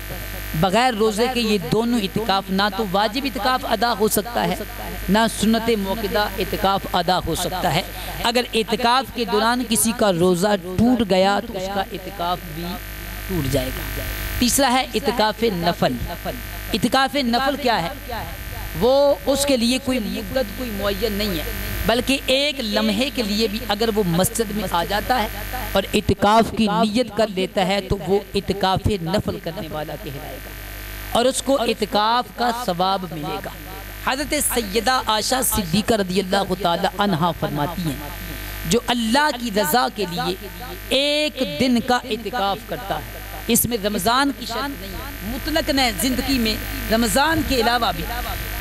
بغیر روزے کے یہ دونوں اعتکاف نہ تو واجب اعتکاف ادا ہو سکتا ہے، نہ سنت مؤکدہ اعتکاف ادا ہو سکتا ہے. اگر اعتکاف کے دوران کسی کا روزہ ٹوٹ گیا تو اس کا اعتکاف بھی ٹوٹ جائے گا. تیسرا ہے اعتکاف نفل. اعتکاف نفل کیا ہے؟ وہ اس کے لیے کوئی مدت کوئی معین نہیں ہے، بلکہ ایک لمحے کے لیے بھی اگر وہ مسجد میں آ جاتا ہے اور اعتکاف کی نیت کر لیتا ہے تو وہ اعتکاف نفل کرنے والا کہلائے گا اور اس کو اعتکاف کا ثواب ملے گا. حضرت سیدہ عائشہ صدیقہ رضی اللہ تعالی عنہا فرماتی ہیں جو اللہ کی رضا کے لیے 1 دن کا اعتکاف کرتا ہے، اس میں رمضان کی شرط نہیں ہے، مطلق نے زندگی میں رمضان کے علاوہ بھی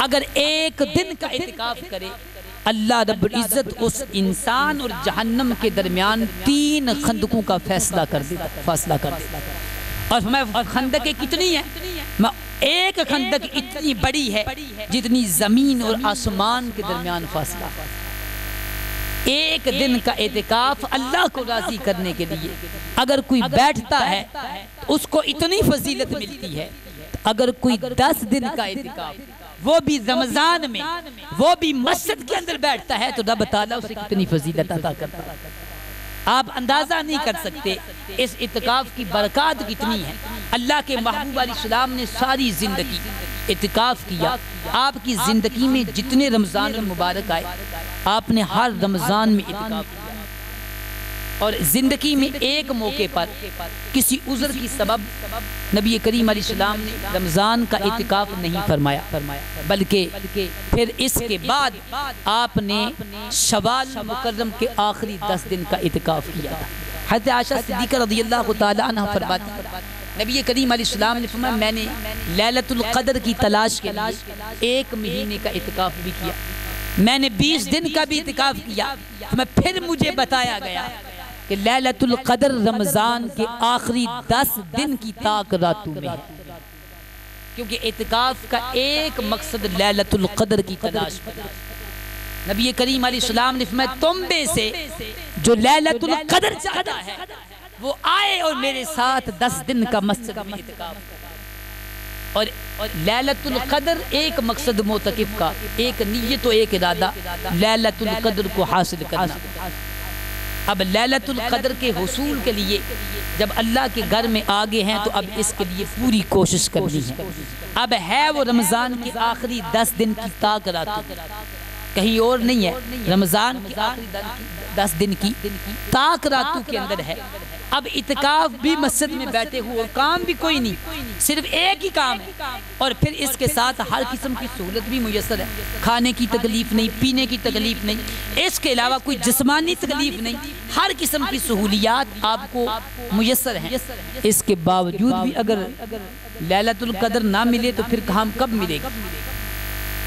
اگر 1 دن کا اعتکاف کرے اللہ رب العزت اس انسان اور جہنم کے درمیان 3 خندقوں کا فاصلہ کر دیتا. اور میں خندقیں کتنی ہیں؟ ایک خندق اتنی بڑی ہے جتنی زمین اور آسمان کے درمیان فاصلہ. 1 دن کا اعتکاف اللہ کو راضی کرنے کے لیے اگر کوئی بیٹھتا ہے تو اس کو اتنی فضیلت ملتی ہے. اگر کوئی 10 دن کا اعتکاف وہ بھی رمضان میں وہ بھی مسجد کے اندر بیٹھتا ہے تو رب تعالیٰ اسے کتنی فضیلت عطا کرتا ہے. آپ اندازہ نہیں کر سکتے اس اعتکاف کی برکات کتنی ہے. اللہ کے محبوب علیہ السلام نے ساری زندگی اعتکاف کیا. آپ کی زندگی میں جتنے رمضان المبارک آئے آپ نے ہر رمضان میں اعتکاف کیا، اور زندگی میں ایک موقع پر کسی عذر کی سبب نبی کریم علیہ السلام نے رمضان کا اعتکاف نہیں فرمایا، بلکہ پھر اس کے بعد آپ نے شوال مکرم کے آخری 10 دن کا اعتکاف کیا. حضرت عائشہ صدیقہ رضی اللہ تعالی عنہ فرماتی ہیں نبی کریم علیہ السلام نے فرمایا میں نے لیلۃ القدر کی تلاش کے لیے 1 مہینے کا اعتکاف بھی کیا، میں نے 20 دن کا بھی اعتکاف کیا. پھر مجھے بتایا گیا کہ لیلۃ القدر رمضان کے آخری 10 دن کی طاق راتوں میں ہے، کیونکہ اعتکاف کا ایک مقصد لیلۃ القدر کی تلاش کرنا. نبی کریم علیہ السلام نے فرمایا تم میں سے جو لیلۃ القدر چاہتا ہے وہ آئے اور میرے ساتھ 10 دن کا مسجد میں اعتکاف کرے. اور لیلۃ القدر ایک مقصد معتکف کا، ایک نیت و ایک ارادہ لیلۃ القدر کو حاصل کرنا. اب لیلۃ القدر کے حصول کے لیے جب اللہ کے گھر میں آگے ہیں تو اب اس کے لیے پوری کوشش کرنی ہے۔ اب ہے وہ رمضان کے آخری 10 دن کی طاق راتوں، کہیں اور نہیں ہے، رمضان کے آخری 10 دن کی طاق راتوں کے اندر ہے۔ اب اعتکاف بھی مسجد میں بیٹھے ہوئے اور کام بھی کوئی نہیں، صرف ایک ہی کام ہے، اور پھر اس کے ساتھ ہر قسم کی سہولت بھی میسر ہے، کھانے کی تکلیف نہیں، پینے کی تکلیف نہیں، اس کے علاوہ کوئی جسمانی تکلیف نہیں، ہر قسم کی سہولیات آپ کو میسر ہیں۔ اس کے باوجود بھی اگر لیلۃ القدر نہ ملے تو پھر کام کب ملے گا؟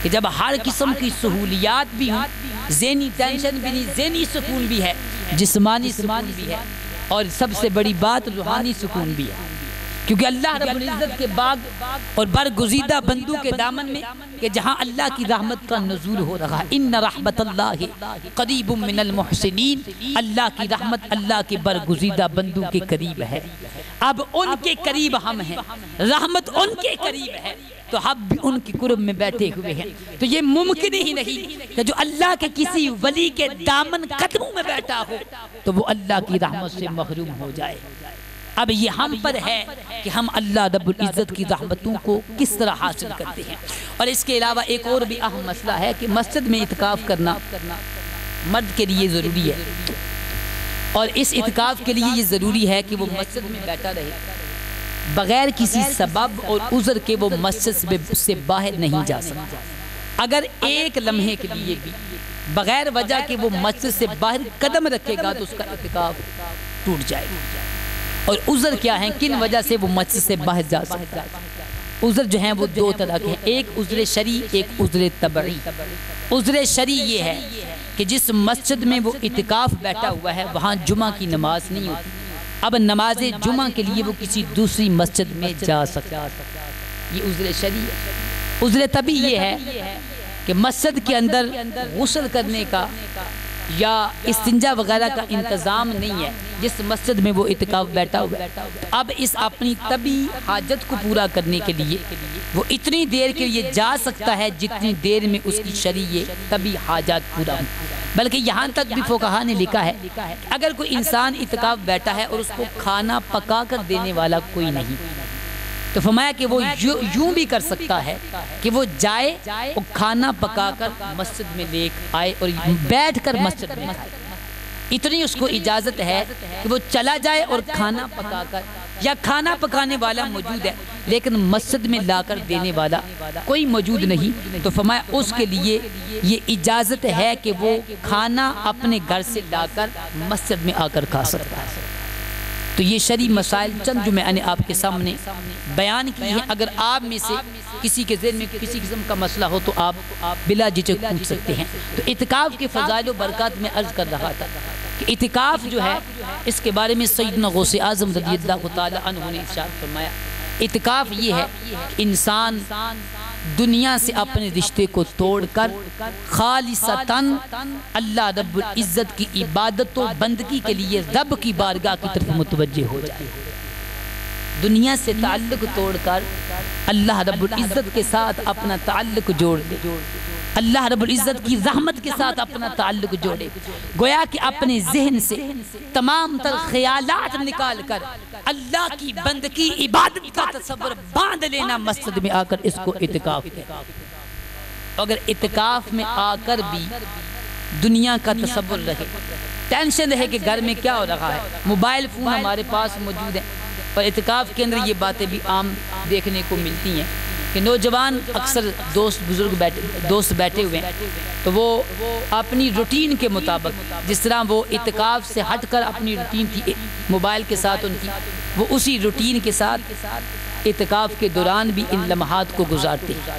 کہ جب ہر قسم کی سہولیات بھی ہوں، ذہنی ٹینشن بھی نہیں، ذہنی سکون بھی ہے، جسمانی سکون بھی ہے، اور سب سے بڑی بات روحانی سکون بھی ہے، کیونکہ اللہ رب العزت کے باغ اور برگزیدہ بندوں کے دامن میں کہ جہاں اللہ کی رحمت کا نزول ہو رہا ہے، ان رحمت اللہ قریب من المحسنین، اللہ کی رحمت اللہ کے برگزیدہ بندوں کے قریب ہے۔ اب ان کے قریب ہم ہیں، رحمت ان کے قریب ہے، تو ہم بھی ان کی قرب میں بیٹھے ہوئے ہیں، تو یہ ممکن ہی نہیں کہ جو اللہ کے کسی ولی کے دامن قدموں میں بیٹھا ہو تو وہ اللہ کی رحمت سے محروم ہو جائے۔ اب یہ ہم پر ہے کہ ہم اللہ رب العزت کی رحمتوں کو کس طرح حاصل کرتے ہیں۔ اور اس کے علاوہ ایک اور بھی اہم مسئلہ ہے کہ مسجد میں اعتکاف کرنا مرد کے لیے ضروری ہے، اور اس اعتکاف کے لیے یہ ضروری ہے کہ وہ مسجد میں بیٹھا رہے، بغیر کسی سبب اور عذر کے وہ مسجد سے باہر نہیں جا سکتا۔ اگر ایک لمحے کے لیے بھی بغیر وجہ کہ وہ مسجد سے باہر قدم رکھے گا تو اس کا اعتکاف ٹوٹ جائے گا۔ اور عذر کیا ہیں، کن وجہ سے وہ مسجد سے باہر جا سکتا ہے؟ عذر جو ہیں وہ دو طرح کے ہیں، ایک عذر شرعی، ایک عذر طبعی۔ عذر شرعی یہ ہے کہ جس مسجد میں وہ اعتکاف بیٹھا ہوا ہے وہاں جمعہ کی نماز نہیں ہوتی، اب نماز جمعہ کے لیے وہ کسی دوسری مسجد میں جا سکتا ہے، یہ عذر شرعی ہے۔ عذر طبعی یہ ہے کہ مسجد کے اندر غسل کرنے کا یا استنجا وغیرہ کا انتظام نہیں ہے جس مسجد میں وہ اعتکاف بیٹھا ہوا ہے، اب اس اپنی طبعی حاجت کو پورا کرنے کے لیے وہ اتنی دیر کے لیے جا سکتا ہے جتنی دیر میں اس کی شرعی طبعی حاجات پورا ہوں۔ بلکہ یہاں تک بھی فقہاء نے لکھا ہے اگر کوئی انسان اعتکاف بیٹھا ہے اور اس کو کھانا پکا کر دینے والا کوئی نہیں تو فرمایا کہ وہ یوں بھی کر سکتا ہے کہ وہ جائے اور کھانا پکا کر مسجد میں لے آئے اور بیٹھ کر مسجد میں آئے، اتنی اس کو اجازت ہے کہ وہ چلا جائے اور کھانا پکا کر، یا کھانا پکانے والا موجود ہے لیکن مسجد میں لا کر دینے والا کوئی موجود نہیں تو فرمایا اس کے لیے یہ اجازت ہے کہ وہ کھانا اپنے گھر سے لا کر مسجد میں آ کر کھا سکتا ہے۔ تو یہ شرعی مسائل چند جو میں نے آپ کے سامنے بیان کی ہیں، اگر آپ میں سے کسی کے ذہن میں کسی قسم کا مسئلہ ہو تو آپ بلا جھجک پوچھ سکتے ہیں۔ تو اعتکاف کے فضائل و برکات میں عرض کر رہا تھا کہ اعتکاف جو ہے اس کے بارے میں سیدنا غوث اعظم رضی اللہ تعالی عنہ نے ارشاد فرمایا، اعتکاف یہ ہے کہ انسان دنیا سے اپنے رشتے کو توڑ کر خالصتاً اللہ رب العزت کی عبادت و بندگی کے لیے رب کی بارگاہ کی طرف متوجہ ہو جائے، دنیا سے تعلق توڑ کر اللہ رب العزت کے ساتھ اپنا تعلق جوڑ دے، اللہ رب العزت کی رحمت کے ساتھ اپنا تعلق جوڑے، گویا کہ اپنے ذہن سے تمام تر خیالات نکال کر اللہ کی بندگی عبادت کا تصور باندھ لینا، مسجد میں آ کر اس کو اعتکاف ہے۔ اگر اعتکاف میں آ کر بھی دنیا کا تصور رہے، ٹینشن رہے کہ گھر میں کیا ہو رہا ہے، موبائل فون ہمارے پاس موجود ہیں، اور اعتکاف کے اندر یہ باتیں بھی عام دیکھنے کو ملتی ہیں کہ نوجوان اکثر دوست بیٹھے ہوئے ہیں تو وہ اپنی روٹین کے مطابق جس طرح وہ اعتکاف سے ہٹ کر اپنی روٹین تھی موبائل کے ساتھ ان کی، وہ اسی روٹین کے ساتھ اعتکاف کے دوران بھی ان لمحات کو گزارتے ہیں۔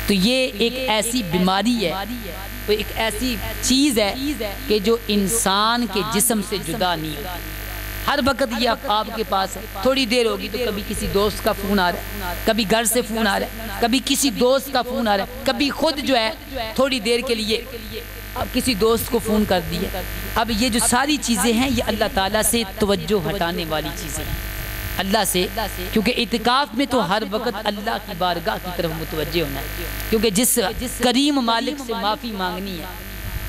تو یہ ایک ایسی بیماری ہے، وہ ایک ایسی چیز ہے کہ جو انسان کے جسم سے جدا نہیں ہوتی، ہر وقت یہ آپ کے پاس ہے، تھوڑی دیر ہوگی تو کبھی کسی دوست کا فون آ رہا ہے، کبھی گھر سے فون آ رہا ہے، کبھی کسی دوست کا فون آ رہا ہے، کبھی خود جو ہے تھوڑی دیر کے لیے اب کسی دوست کو فون کر دیا۔ اب یہ جو ساری چیزیں ہیں یہ اللہ تعالیٰ سے توجہ ہٹانے والی چیزیں ہیں، اللہ سے، کیونکہ اعتکاف میں تو ہر وقت اللہ کی بارگاہ کی طرف متوجہ ہونا ہے، کیونکہ جس کریم مالک سے معافی مانگنی ہے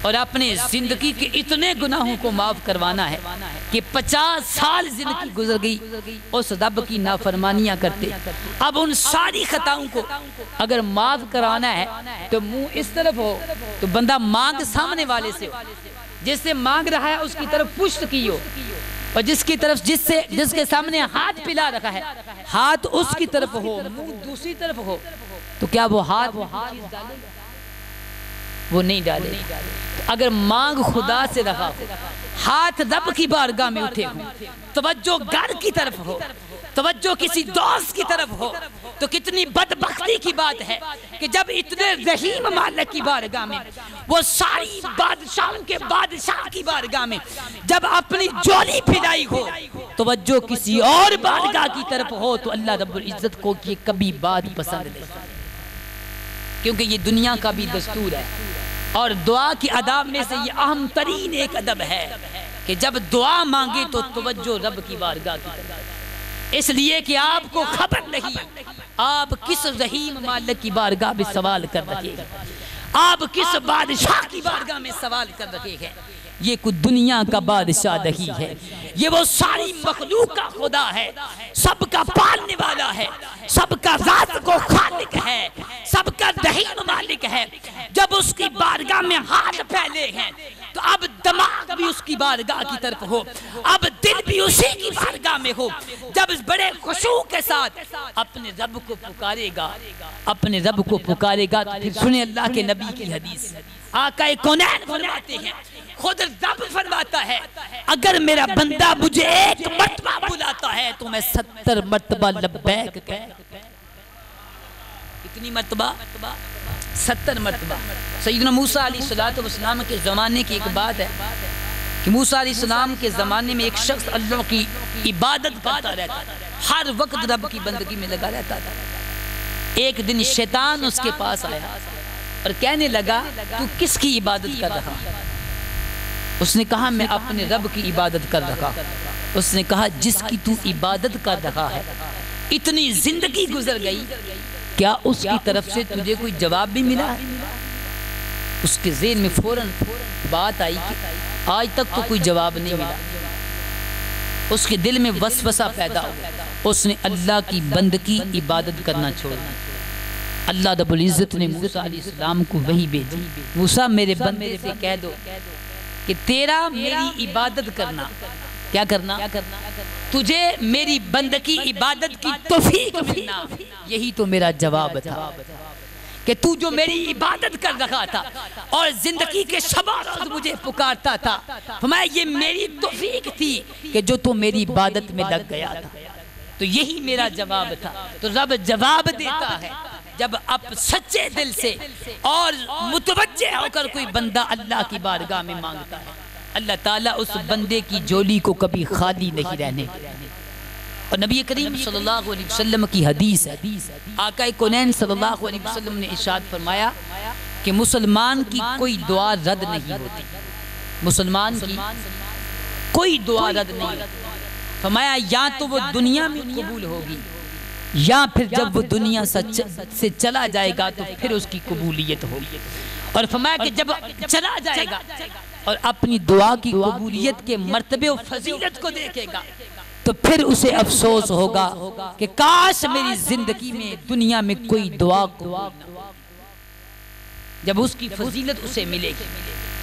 اور اپنے زندگی کے اتنے گناہوں کو معاف کروانا ہے کہ 50 سال زندگی گزر گئی اس رب کی نافرمانیاں کرتے. اب ان ساری خطاؤں کو اگر معاف کرانا ہے تو منہ اس طرف ہو تو بندہ مانگ سامنے والے سے ہو، جس سے مانگ رہا ہے اس کی طرف پشت کی ہو، اور جس کے سامنے ہاتھ پھیلا رکھا ہے ہاتھ اس کی طرف ہو، منہ دوسری طرف ہو، تو کیا وہ ہاتھ ڈالے؟ وہ نہیں ڈالے. اگر مانگ خدا سے رہا ہو، ہاتھ رب کی بارگاہ میں اٹھے ہوں، توجہ گھر کی طرف ہو، توجہ کسی دوست کی طرف ہو، تو کتنی بدبختی کی بات ہے کہ جب اتنے رحیم مالک کی بارگاہ میں، وہ ساری بادشاہوں کے بادشاہ کی بارگاہ میں جب اپنی جولی پھیلائی ہو، توجہ کسی اور بارگاہ کی طرف ہو، تو اللہ رب العزت کو یہ کبھی بات پسند نہیں، کیونکہ یہ دنیا کا بھی دستور ہے. اور دعا کی اداب میں سے یہ اہم ترین ایک ادب ہے کہ جب دعا مانگے تو توجہ رب کی بارگاہ کی طرف، اس لیے کہ آپ کو خبر نہیں آپ کس رحیم مالک کی بارگاہ میں سوال کر رہے ہیں، آپ کس بادشاہ کی بارگاہ میں سوال کر رہے ہیں. یہ کوئی دنیا کا بادشاہ نہیں ہے، یہ وہ ساری مخلوق کا خدا ہے، سب کا پالنے والا ہے، سب کا ذات کو خالق ہے، سب کا رحیم مالک ہے. جب اس کی بارگاہ میں ہاتھ پھیلے ہیں تو اب دماغ بھی اس کی بارگاہ کی طرف ہو، اب دل بھی اسی کی بارگاہ میں ہو. جب اس بڑے خشوع کے ساتھ اپنے رب کو پکارے گا، اپنے رب کو پکارے گا، تو پھر سنیں اللہ کے نبی کی حدیث. آقا کونین فرماتے ہیں، خود رب فرماتا ہے اگر میرا بندہ مجھے ایک مرتبہ بلاتا ہے تو میں 70 مرتبہ لبیک کہتا. کتنی مرتبہ؟ 70 مرتبہ. سیدنا موسیٰ علیہ السلام کے زمانے کی ایک بات ہے کہ موسیٰ علیہ السلام کے زمانے میں ایک شخص اللہ کی عبادت کرتا رہتا تھا، ہر وقت رب کی بندگی میں لگا رہتا تھا. ایک دن شیطان اس کے پاس آیا اور کہنے لگا تو کس کی عبادت کر رہا؟ اس نے کہا میں اپنے رب کی عبادت کر رہا. اس نے کہا جس کی تو عبادت کر رہا ہے اتنی زندگی گزر گئی، کیا اس کی طرف سے تجھے کوئی جواب بھی ملا؟ اس کے ذہن میں فوراً بات آئی کہ آج تک تو کوئی جواب نہیں ملا. اس کے دل میں وسوسہ پیدا ہو، اس نے اللہ کی بندگی عبادت کرنا چھوڑ دی. اللہ رب العزت نے موسیٰ علیہ السلام کو وحی بھیجی، موسیٰ میرے بندے سے کہہ دو کہ تیرا میری عبادت کرنا، کیا کرنا؟ تجھے میری بندگی عبادت کی توفیق ملنا، یہی تو میرا جواب تھا کہ تو جو میری عبادت کر رہا تھا اور زندگی کے شب و روز مجھے پکارتا تھا، فرمایا یہ میری توفیق تھی کہ جو تو میری عبادت میں لگ گیا تھا، تو یہی میرا جواب تھا. تو رب جواب دیتا ہے جب اب سچے دل سے اور متوجہ ہو کر کوئی بندہ اللہ کی بارگاہ میں مانگتا ہے، اللہ تعالیٰ اس بندے کی جولی کو کبھی خالی نہیں رہنے. اور نبی کریم صلی اللہ علیہ وسلم کی حدیث ہے، آقا کونین صلی اللہ علیہ وسلم نے ارشاد فرمایا کہ مسلمان کی کوئی دعا رد نہیں ہوتی، مسلمان کی کوئی دعا رد نہیں ہوتی. فرمایا یا تو وہ دنیا میں قبول ہوگی یا پھر جب وہ دنیا سے چلا جائے گا تو پھر اس کی قبولیت ہوگی. اور فرمایا کہ جب چلا جائے گا اور اپنی دعا کی قبولیت کے مرتبے و فضیلت کو دیکھے گا تو پھر اسے افسوس ہوگا کہ کاش میری زندگی میں دنیا میں کوئی دعا قبول نہ ہو، جب اس کی فضیلت اسے ملے گی.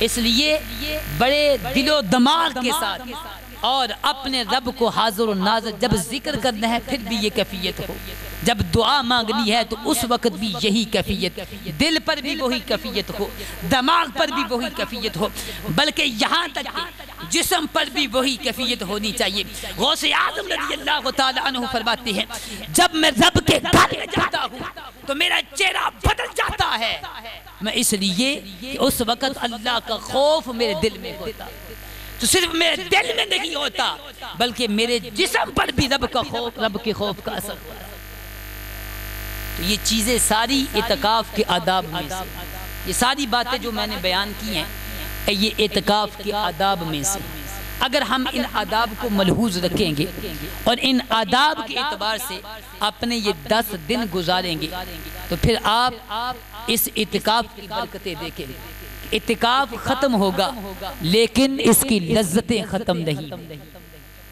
اس لیے بڑے دل و دماغ کے ساتھ اور اپنے رب کو حاضر و ناظر جب ذکر کرنا ہے پھر بھی یہ کیفیت ہو، جب دعا مانگنی ہے تو اس وقت بھی یہی کیفیت، دل پر بھی وہی کیفیت ہو، دماغ پر بھی وہی کیفیت ہو، بلکہ یہاں تک جسم پر بھی وہی کیفیت ہونی چاہیے. غوث اعظم رضی اللہ تعالیٰ عنہ فرماتے ہیں جب میں رب کے گھر میں جاتا ہوں تو میرا چہرہ بدل جاتا ہے، میں اس لیے کہ اس وقت اللہ کا خوف میرے دل میں ہوتا، تو صرف میرے دل میں نہیں ہوتا بلکہ میرے جسم پر بھی رب کے خوف کا اثر ہوتا. تو یہ چیزیں ساری اعتکاف کے آداب میں سے، یہ ساری باتیں جو میں نے بیان کی ہیں یہ اعتکاف کے آداب میں سے. اگر ہم ان آداب کو ملحوظ رکھیں گے اور ان آداب کے اعتبار سے اپنے یہ 10 دن گزاریں گے تو پھر آپ اس اعتکاف کی برکتیں دیکھیں گے. اعتکاف ختم ہوگا لیکن اس کی لذتیں ختم نہیں۔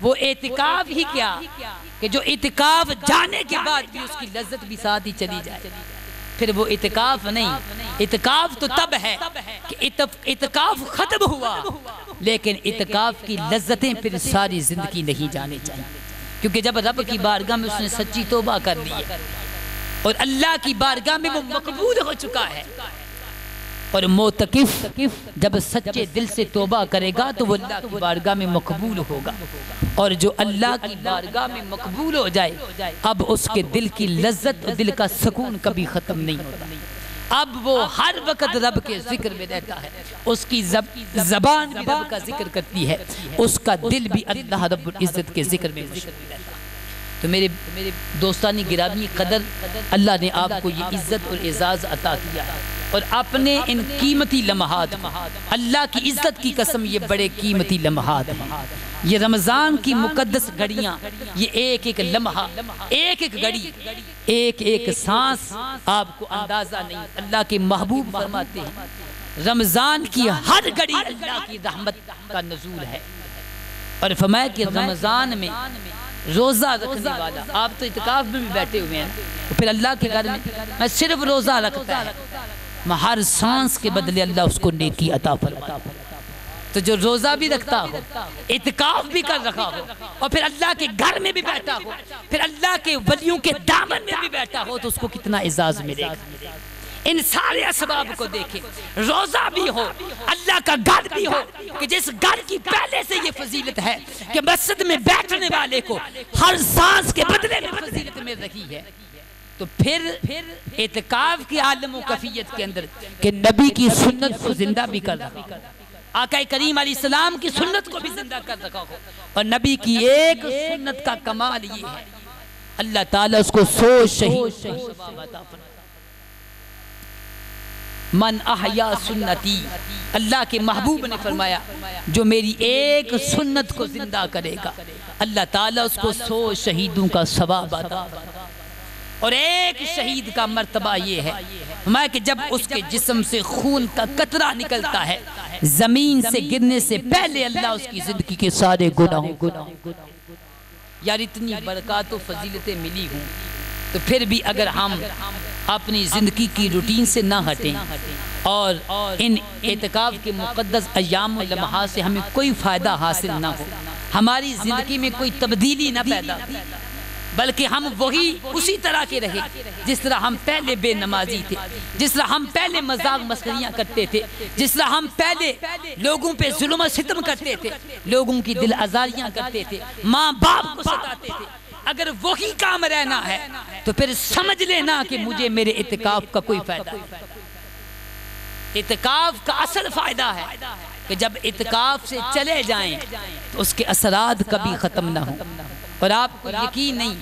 وہ اعتکاف ہی کیا کہ جو اعتکاف جانے کے بعد بھی اس کی لذت بھی ساتھ ہی چلی جائے، پھر وہ اعتکاف نہیں۔ اعتکاف تو تب ہے کہ اعتکاف ختم ہوا لیکن اعتکاف کی لذتیں پھر ساری زندگی نہیں جانے چاہیے، کیونکہ جب رب کی بارگاہ میں اس نے سچی توبہ کر لی ہے اور اللہ کی بارگاہ میں وہ مقبول ہو چکا ہے، اور معتکف جب سچے دل سے توبہ کرے گا تو وہ اللہ کی بارگاہ میں مقبول ہوگا، اور جو اللہ کی بارگاہ میں مقبول ہو جائے اب اس کے دل کی لذت اور دل کا سکون کبھی ختم نہیں ہوتا، اب وہ ہر وقت رب کے ذکر میں رہتا ہے، اس کی زبان بھی رب کا ذکر کرتی ہے، اس کا دل بھی اللہ رب العزت کے ذکر میں رہتا ہے۔ تو میرے دوستانی گرامی قدر، اللہ نے آپ کو یہ عزت اور اعزاز عطا کیا ہے، اور اپنے ان قیمتی لمحات، اللہ کی عزت کی قسم یہ بڑے قیمتی لمحات ہیں، یہ رمضان کی مقدس گھڑیاں، یہ ایک ایک لمحہ، ایک ایک گھڑی، ایک ایک سانس آپ کو اندازہ نہیں۔ اللہ کے محبوب فرماتے ہیں رمضان کی ہر گھڑی اللہ کی رحمت کا نزول ہے، اور فرمایا کہ رمضان میں روزہ رکھنے والا، آپ تو اعتکاف میں بھی بیٹھے ہوئے ہیں، تو پھر اللہ کے گھر میں صرف روزہ رکھتا ہے، ہر سانس کے بدلے اللہ اس کو نیکی عطا فرماتا ہے۔ تو جو روزہ بھی رکھتا ہو، اعتکاف بھی کر رکھا ہو، اور پھر اللہ کے گھر میں بھی بیٹھا ہو، پھر اللہ کے ولیوں کے دامن میں بھی بیٹھا ہو، تو اس کو کتنا اعزاز ملے گا۔ ان سارے اسباب کو دیکھیں، روزہ بھی ہو، اللہ کا گھر بھی ہو، کہ جس گھر کی پہلے سے یہ فضیلت ہے کہ مسجد میں بیٹھنے والے کو ہر سانس کے بدلے میں فضیلت مل رہی ہے، تو پھر اعتکاف کی عالم و کفیت کے اندر کہ نبی کی سنت کو زندہ بھی کر رکھا ہو، آقا کریم علیہ السلام کی سنت کو بھی زندہ کر رکھا ہو، اور نبی کی ایک سنت کا کمال یہ ہے اللہ تعالیٰ اس کو 100 شہید ثواب عطا فرمائے۔ من احیا سنتی، اللہ کے محبوب نے فرمایا جو میری ایک سنت کو زندہ کرے گا اللہ تعالیٰ اس کو 100 شہیدوں کا ثواب عطا فرمائے۔ اور ایک شہید کا مرتبہ یہ ہے فرمایا کہ جب اس کے جسم سے خون کا قطرہ نکلتا ہے زمین سے گرنے سے پہلے اللہ اس کی زندگی کے سارے گناہوں یار اتنی برکات و فضیلتیں ملی ہوں، تو پھر بھی اگر ہم اپنی زندگی کی روٹین سے نہ ہٹیں اور ان اعتکاف کے مقدس ایام و لمحات سے ہمیں کوئی فائدہ حاصل نہ ہو، ہماری زندگی میں کوئی تبدیلی نہ پیدا ہو، بلکہ ہم وہی اسی طرح کے رہے جس طرح ہم پہلے بے نمازی تھے، جس طرح ہم پہلے مذاق مسخریاں کرتے تھے، جس طرح ہم پہلے لوگوں پہ ظلم و ستم کرتے تھے، لوگوں کی دل آزاریاں کرتے تھے، ماں باپ کو ستاتے تھے، اگر وہی کام رہنا ہے تو پھر سمجھ لینا کہ مجھے میرے اعتکاف کا کوئی فائدہ نہیں۔ اعتکاف کا اصل فائدہ ہے کہ جب اعتکاف سے چلے جائیں تو اس کے اثرات کبھی ختم نہ ہوں، اور آپ کو یقین نہیں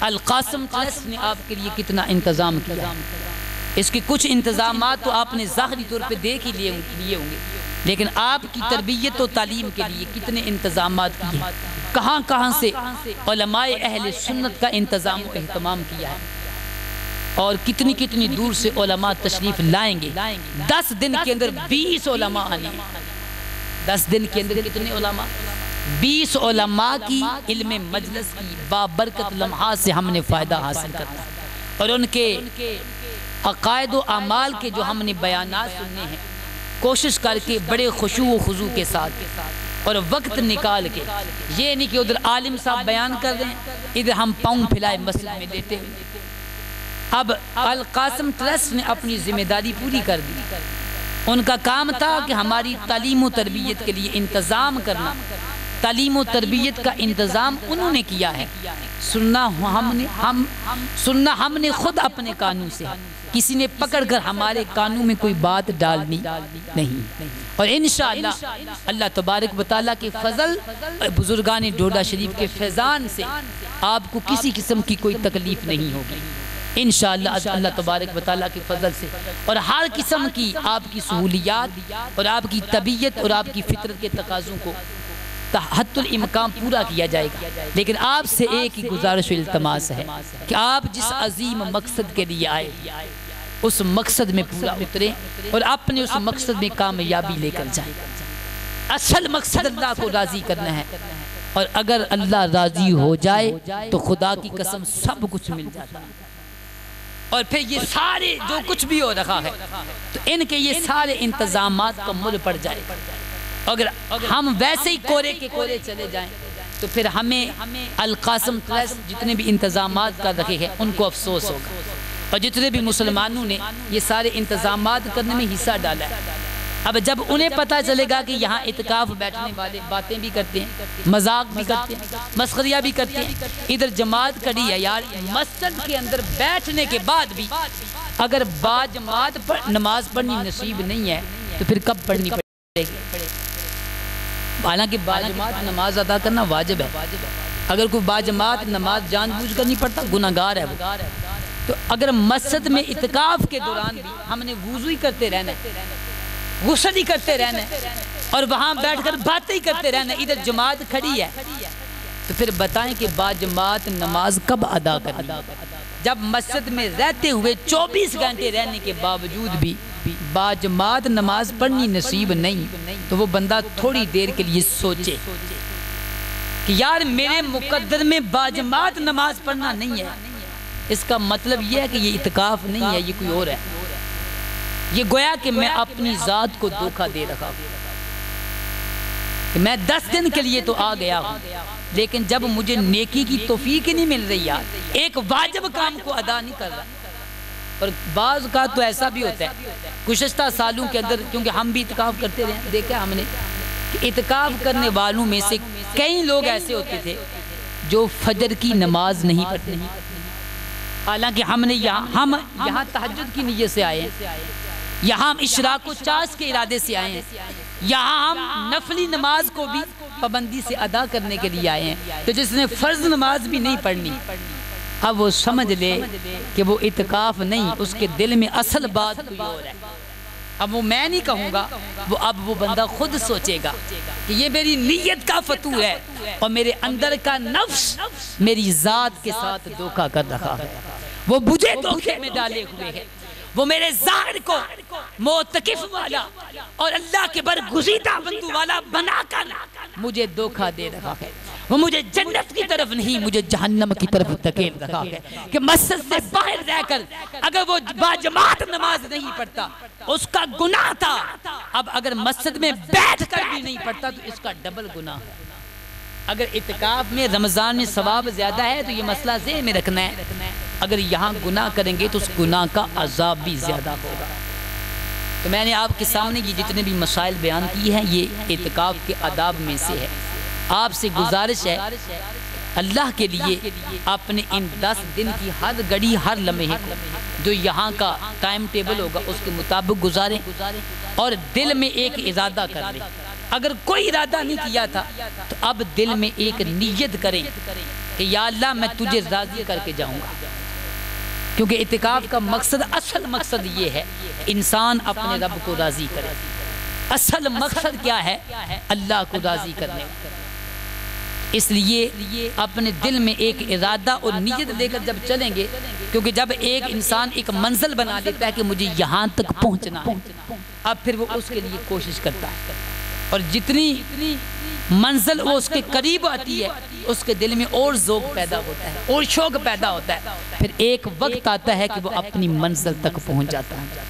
القاسم ٹرسٹ نے آپ کے لیے کتنا انتظام کیا، اس کے کچھ انتظامات تو آپ نے ظاہری طور پہ دیکھ ہی لیے ہوں گے، لیکن آپ کی تربیت و تعلیم کے لیے کتنے انتظامات کیے، کہاں کہاں سے علماء اہل سنت کا انتظام و اہتمام کیا ہے، اور کتنی کتنی دور سے علماء تشریف لائیں گے۔ 10 دن کے اندر 20 علماء آنے ہیں، 10 دن کے اندر کتنے علماء؟ 20 علماء کی علم مجلس کی بابرکت لمحات سے ہم نے فائدہ حاصل کرنا، اور ان کے عقائد و اعمال کے جو ہم نے بیانات سننے ہیں، کوشش کر کے بڑے خشوع و خضوع کے ساتھ اور وقت نکال کے، یہ نہیں کہ ادھر عالم صاحب بیان کر رہے ہیں ادھر ہم پاؤں پھیلائے مسجد میں لیتے ہوئے۔ اب القاسم ٹرسٹ نے اپنی ذمہ داری پوری کر دی، ان کا کام تھا کہ ہماری تعلیم و تربیت کے لیے انتظام کرنا، تعلیم و تربیت کا انتظام انہوں نے کیا ہے، سننا ہم نے خود اپنے کانوں سے، کسی نے پکڑ کر ہمارے کانوں میں کوئی بات ڈالنی نہیں، اور انشاءاللہ اللہ تبارک و تعالیٰ کے فضل بزرگان ڈوڈا شریف کے فیضان سے آپ کو کسی قسم کی کوئی تکلیف نہیں ہوگی انشاءاللہ اللہ تبارک و تعالیٰ کے فضل سے، اور ہر قسم کی آپ کی سہولیات اور آپ کی طبیعت اور آپ کی فطرت کے تقاضوں کو تحت الامکان پورا کیا جائے گا۔ لیکن آپ سے ایک ہی گزارش و التماس ہے کہ آپ جس عظیم مقصد کے لیے آئے اس مقصد میں پورا اتریں اور اپنے اس مقصد میں کامیابی لے کر جائیں۔ اصل مقصد اللہ کو راضی کرنا ہے، اور اگر اللہ راضی ہو جائے تو خدا کی قسم سب کچھ مل جاتا ہے۔ اور پھر یہ سارے جو کچھ بھی ہو رہا ہے تو ان کے یہ سارے انتظامات کا مل پڑ جائے۔ اگر ہم ویسے ہی کورے کے کورے چلے جائیں تو پھر ہمیں القاسم ٹرسٹ جتنے بھی انتظامات کر رکھے ہیں ان کو افسوس ہوگا، اور جتنے بھی مسلمانوں نے یہ سارے انتظامات کرنے میں حصہ ڈالا ہے، اب جب انہیں پتہ چلے گا کہ یہاں اعتکاف بیٹھنے والے باتیں بھی کرتے ہیں، مذاق بھی کرتے ہیں، مسخریہ بھی کرتے ہیں، ادھر جماعت کھڑی ہے یار، مسجد کے اندر بیٹھنے کے بعد بھی اگر با جماعت نماز پڑھنی نصیب نہیں ہے تو پھر کب پڑھنی پڑے گی؟ حالانکہ با جماعت نماز ادا کرنا واجب ہے، اگر کوئی با جماعت نماز جان بوجھ کر نہیں پڑھتا گناہگار ہے وہ۔ تو اگر مسجد میں اعتکاف کے دوران بھی ہم نے وضو ہی کرتے رہنا ہے، غسل ہی کرتے رہنا ہے، اور وہاں بیٹھ کر باتیں ہی کرتے رہنا ہے، ادھر جماعت کھڑی ہے، تو پھر بتائیں کہ با جماعت نماز کب ادا کرنی؟ جب مسجد میں رہتے ہوئے 24 گھنٹے رہنے کے باوجود بھی با جماعت نماز پڑھنی نصیب نہیں تو وہ بندہ تھوڑی دیر کے لیے سوچے کہ یار میرے مقدر میں با جماعت نماز پڑھنا نہیں ہے، اس کا مطلب یہ ہے کہ یہ اعتکاف نہیں ہے، یہ کوئی اور ہے۔ یہ گویا کہ میں اپنی ذات کو دھوکہ دے رہا ہوں کہ میں 10 دن کے لیے تو آ گیا ہوں، لیکن جب مجھے نیکی کی توفیق ہی نہیں مل رہی یار، ایک واجب کام کو ادا نہیں کر رہا۔ اور بعض کا تو ایسا بھی ہوتا ہے، گزشتہ سالوں کے اندر کیونکہ ہم بھی اعتکاف کرتے رہے، دیکھا ہم نے کہ اعتکاف کرنے والوں میں سے کئی لوگ ایسے ہوتے تھے جو فجر کی نماز نہیں پڑھتے، حالانکہ ہم یہاں تہجد کی نیت سے آئے ہیں، یہاں ہم اشراق و چاش کے ارادے سے آئے ہیں، یہاں ہم نفلی نماز کو بھی پابندی سے ادا کرنے کے لیے آئے ہیں، تو جس نے فرض نماز بھی نہیں پڑھنی اب وہ سمجھ لے کہ وہ اعتکاف نہیں، اس کے دل میں اصل بات کوئی اور ہے۔ اب وہ میں نہیں کہوں گا، وہ بندہ خود سوچے گا کہ یہ میری نیت کا فتور ہے اور میرے اندر کا نفس میری ذات کے ساتھ دھوکہ کر رہا ہے، وہ مجھے دھوکے میں ڈالے ہوئے ہے، وہ میرے ظاہر کو معتکف والا اور اللہ کے برگزیدہ بندو والا بنا کر مجھے دھوکہ دے رہا ہے، وہ مجھے جنت کی طرف نہیں مجھے جہنم کی طرف دھکیل رہا ہے کہ مسجد سے باہر رہ کر اگر وہ با جماعت نماز نہیں پڑھتا اس کا گناہ تھا، اب اگر مسجد میں بیٹھ کر بھی نہیں پڑھتا تو اس کا ڈبل گناہ ہے۔ اگر اعتکاف میں رمضان میں ثواب زیادہ ہے تو یہ مسئلہ ذہن میں رکھنا ہے، اگر یہاں گناہ کریں گے تو اس گناہ کا عذاب بھی زیادہ ہوگا۔ تو میں نے آپ کے سامنے یہ جتنے بھی مسائل بیان کی ہیں یہ اعتکاف کے آداب میں سے ہے۔ آپ سے گزارش ہے اللہ کے لیے اپنے ان 10 دن کی ہر گھڑی ہر لمحے کو جو یہاں کا ٹائم ٹیبل ہوگا اس کے مطابق گزاریں اور دل میں ایک ارادہ کر لیں۔ اگر کوئی ارادہ نہیں کیا تھا تو اب دل میں ایک نیت کریں کہ یا اللہ میں تجھے راضی کر کے جاؤں گا، کیونکہ اعتکاف کا مقصد اصل مقصد یہ ہے انسان اپنے رب کو راضی کرے۔ اصل مقصد کیا ہے؟ اللہ کو راضی کرنے۔ اس لیے اپنے دل میں ایک ارادہ اور نیت لے کر جب چلیں گے، کیونکہ جب ایک انسان ایک منزل بنا لیتا ہے کہ مجھے یہاں تک پہنچنا ہے، اب پھر وہ اس کے لیے کوشش کرتا ہے، اور جتنی منزل وہ اس کے قریب آتی ہے اس کے دل میں اور ذوق پیدا ہوتا ہے اور شوق پیدا ہوتا ہے، پھر ایک وقت آتا ہے کہ وہ اپنی منزل تک پہنچ جاتا ہے۔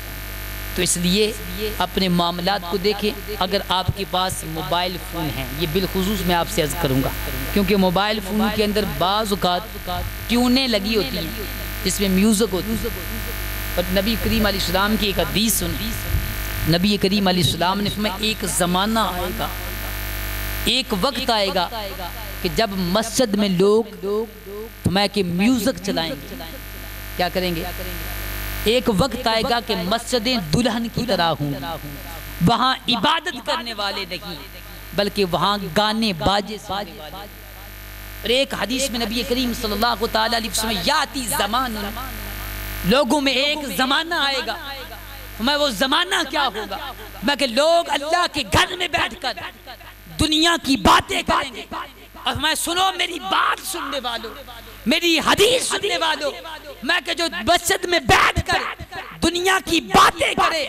تو اس لیے اپنے معاملات کو دیکھیں۔ اگر آپ کے پاس موبائل فون ہیں، یہ بالخصوص میں آپ سے عرض کروں گا کیونکہ موبائل فون کے اندر بعض اوقات ٹیونیں لگی ہوتی ہیں جس میں میوزک ہوتی ہے، اور نبی کریم علیہ السلام کی ایک حدیث سنی، نبی کریم علیہ السلام نے فرمایا ایک زمانہ آئے گا، ایک وقت آئے گا کہ جب مسجد میں لوگ فرمایا کہ میوزک چلائیں گے، کیا کریں گے؟ ایک وقت آئے گا کہ مسجدیں دلہن کی طرح ہوں، وہاں عبادت کرنے والے نہیں بلکہ وہاں گانے باجے سننے والے۔ اور ایک حدیث میں نبی کریم صلی اللہ تعالیٰ علیہ وسلم یاتی زمان، لوگوں میں ایک زمانہ آئے گا، میں وہ زمانہ کیا ہوگا؟ میں کہ لوگ اللہ کے گھر میں بیٹھ کر دنیا کی باتیں کریں گے، اور میں سنو میری بات سننے والوں، میری حدیث سننے والوں، میں کہ جو مسجد میں بیٹھ کر دنیا کی باتیں کرے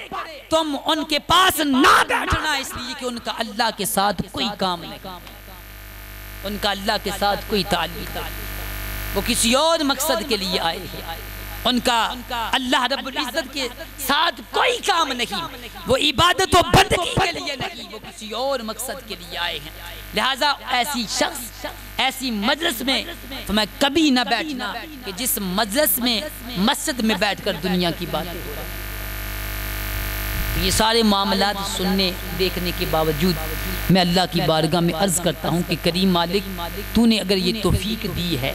تم ان کے پاس نہ بیٹھنا، اس لیے کہ ان کا اللہ کے ساتھ کوئی کام نہیں، ان کا اللہ کے ساتھ کوئی تعلق نہیں، وہ کسی اور مقصد کے لیے آئے ہیں، ان کا اللہ رب العزت کے ساتھ کوئی کام نہیں، وہ عبادت و بندگی کے لیے نہیں، وہ کسی اور مقصد کے لیے آئے ہیں۔ لہٰذا ایسی شخص ایسی مجلس میں تو میں کبھی نہ بیٹھنا کہ جس مجلس میں مسجد میں بیٹھ کر دنیا کی باتیں ہو رہی ہیں۔ تو یہ سارے معاملات سننے دیکھنے کے باوجود میں اللہ کی بارگاہ میں عرض کرتا ہوں کہ کریم مالک، تو نے اگر یہ توفیق دی ہے،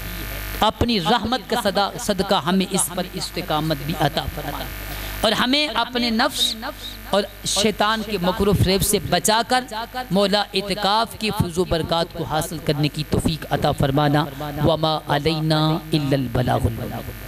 اپنی رحمت کا صدقہ ہمیں اس پر استقامت بھی عطا فرما، اور ہمیں اپنے نفس اور شیطان کے مکر و فریب سے بچا کر مولا اعتکاف کی فضل و برکات کو حاصل کرنے کی توفیق عطا فرمانا۔ وما علینا الا البلاغ المبین۔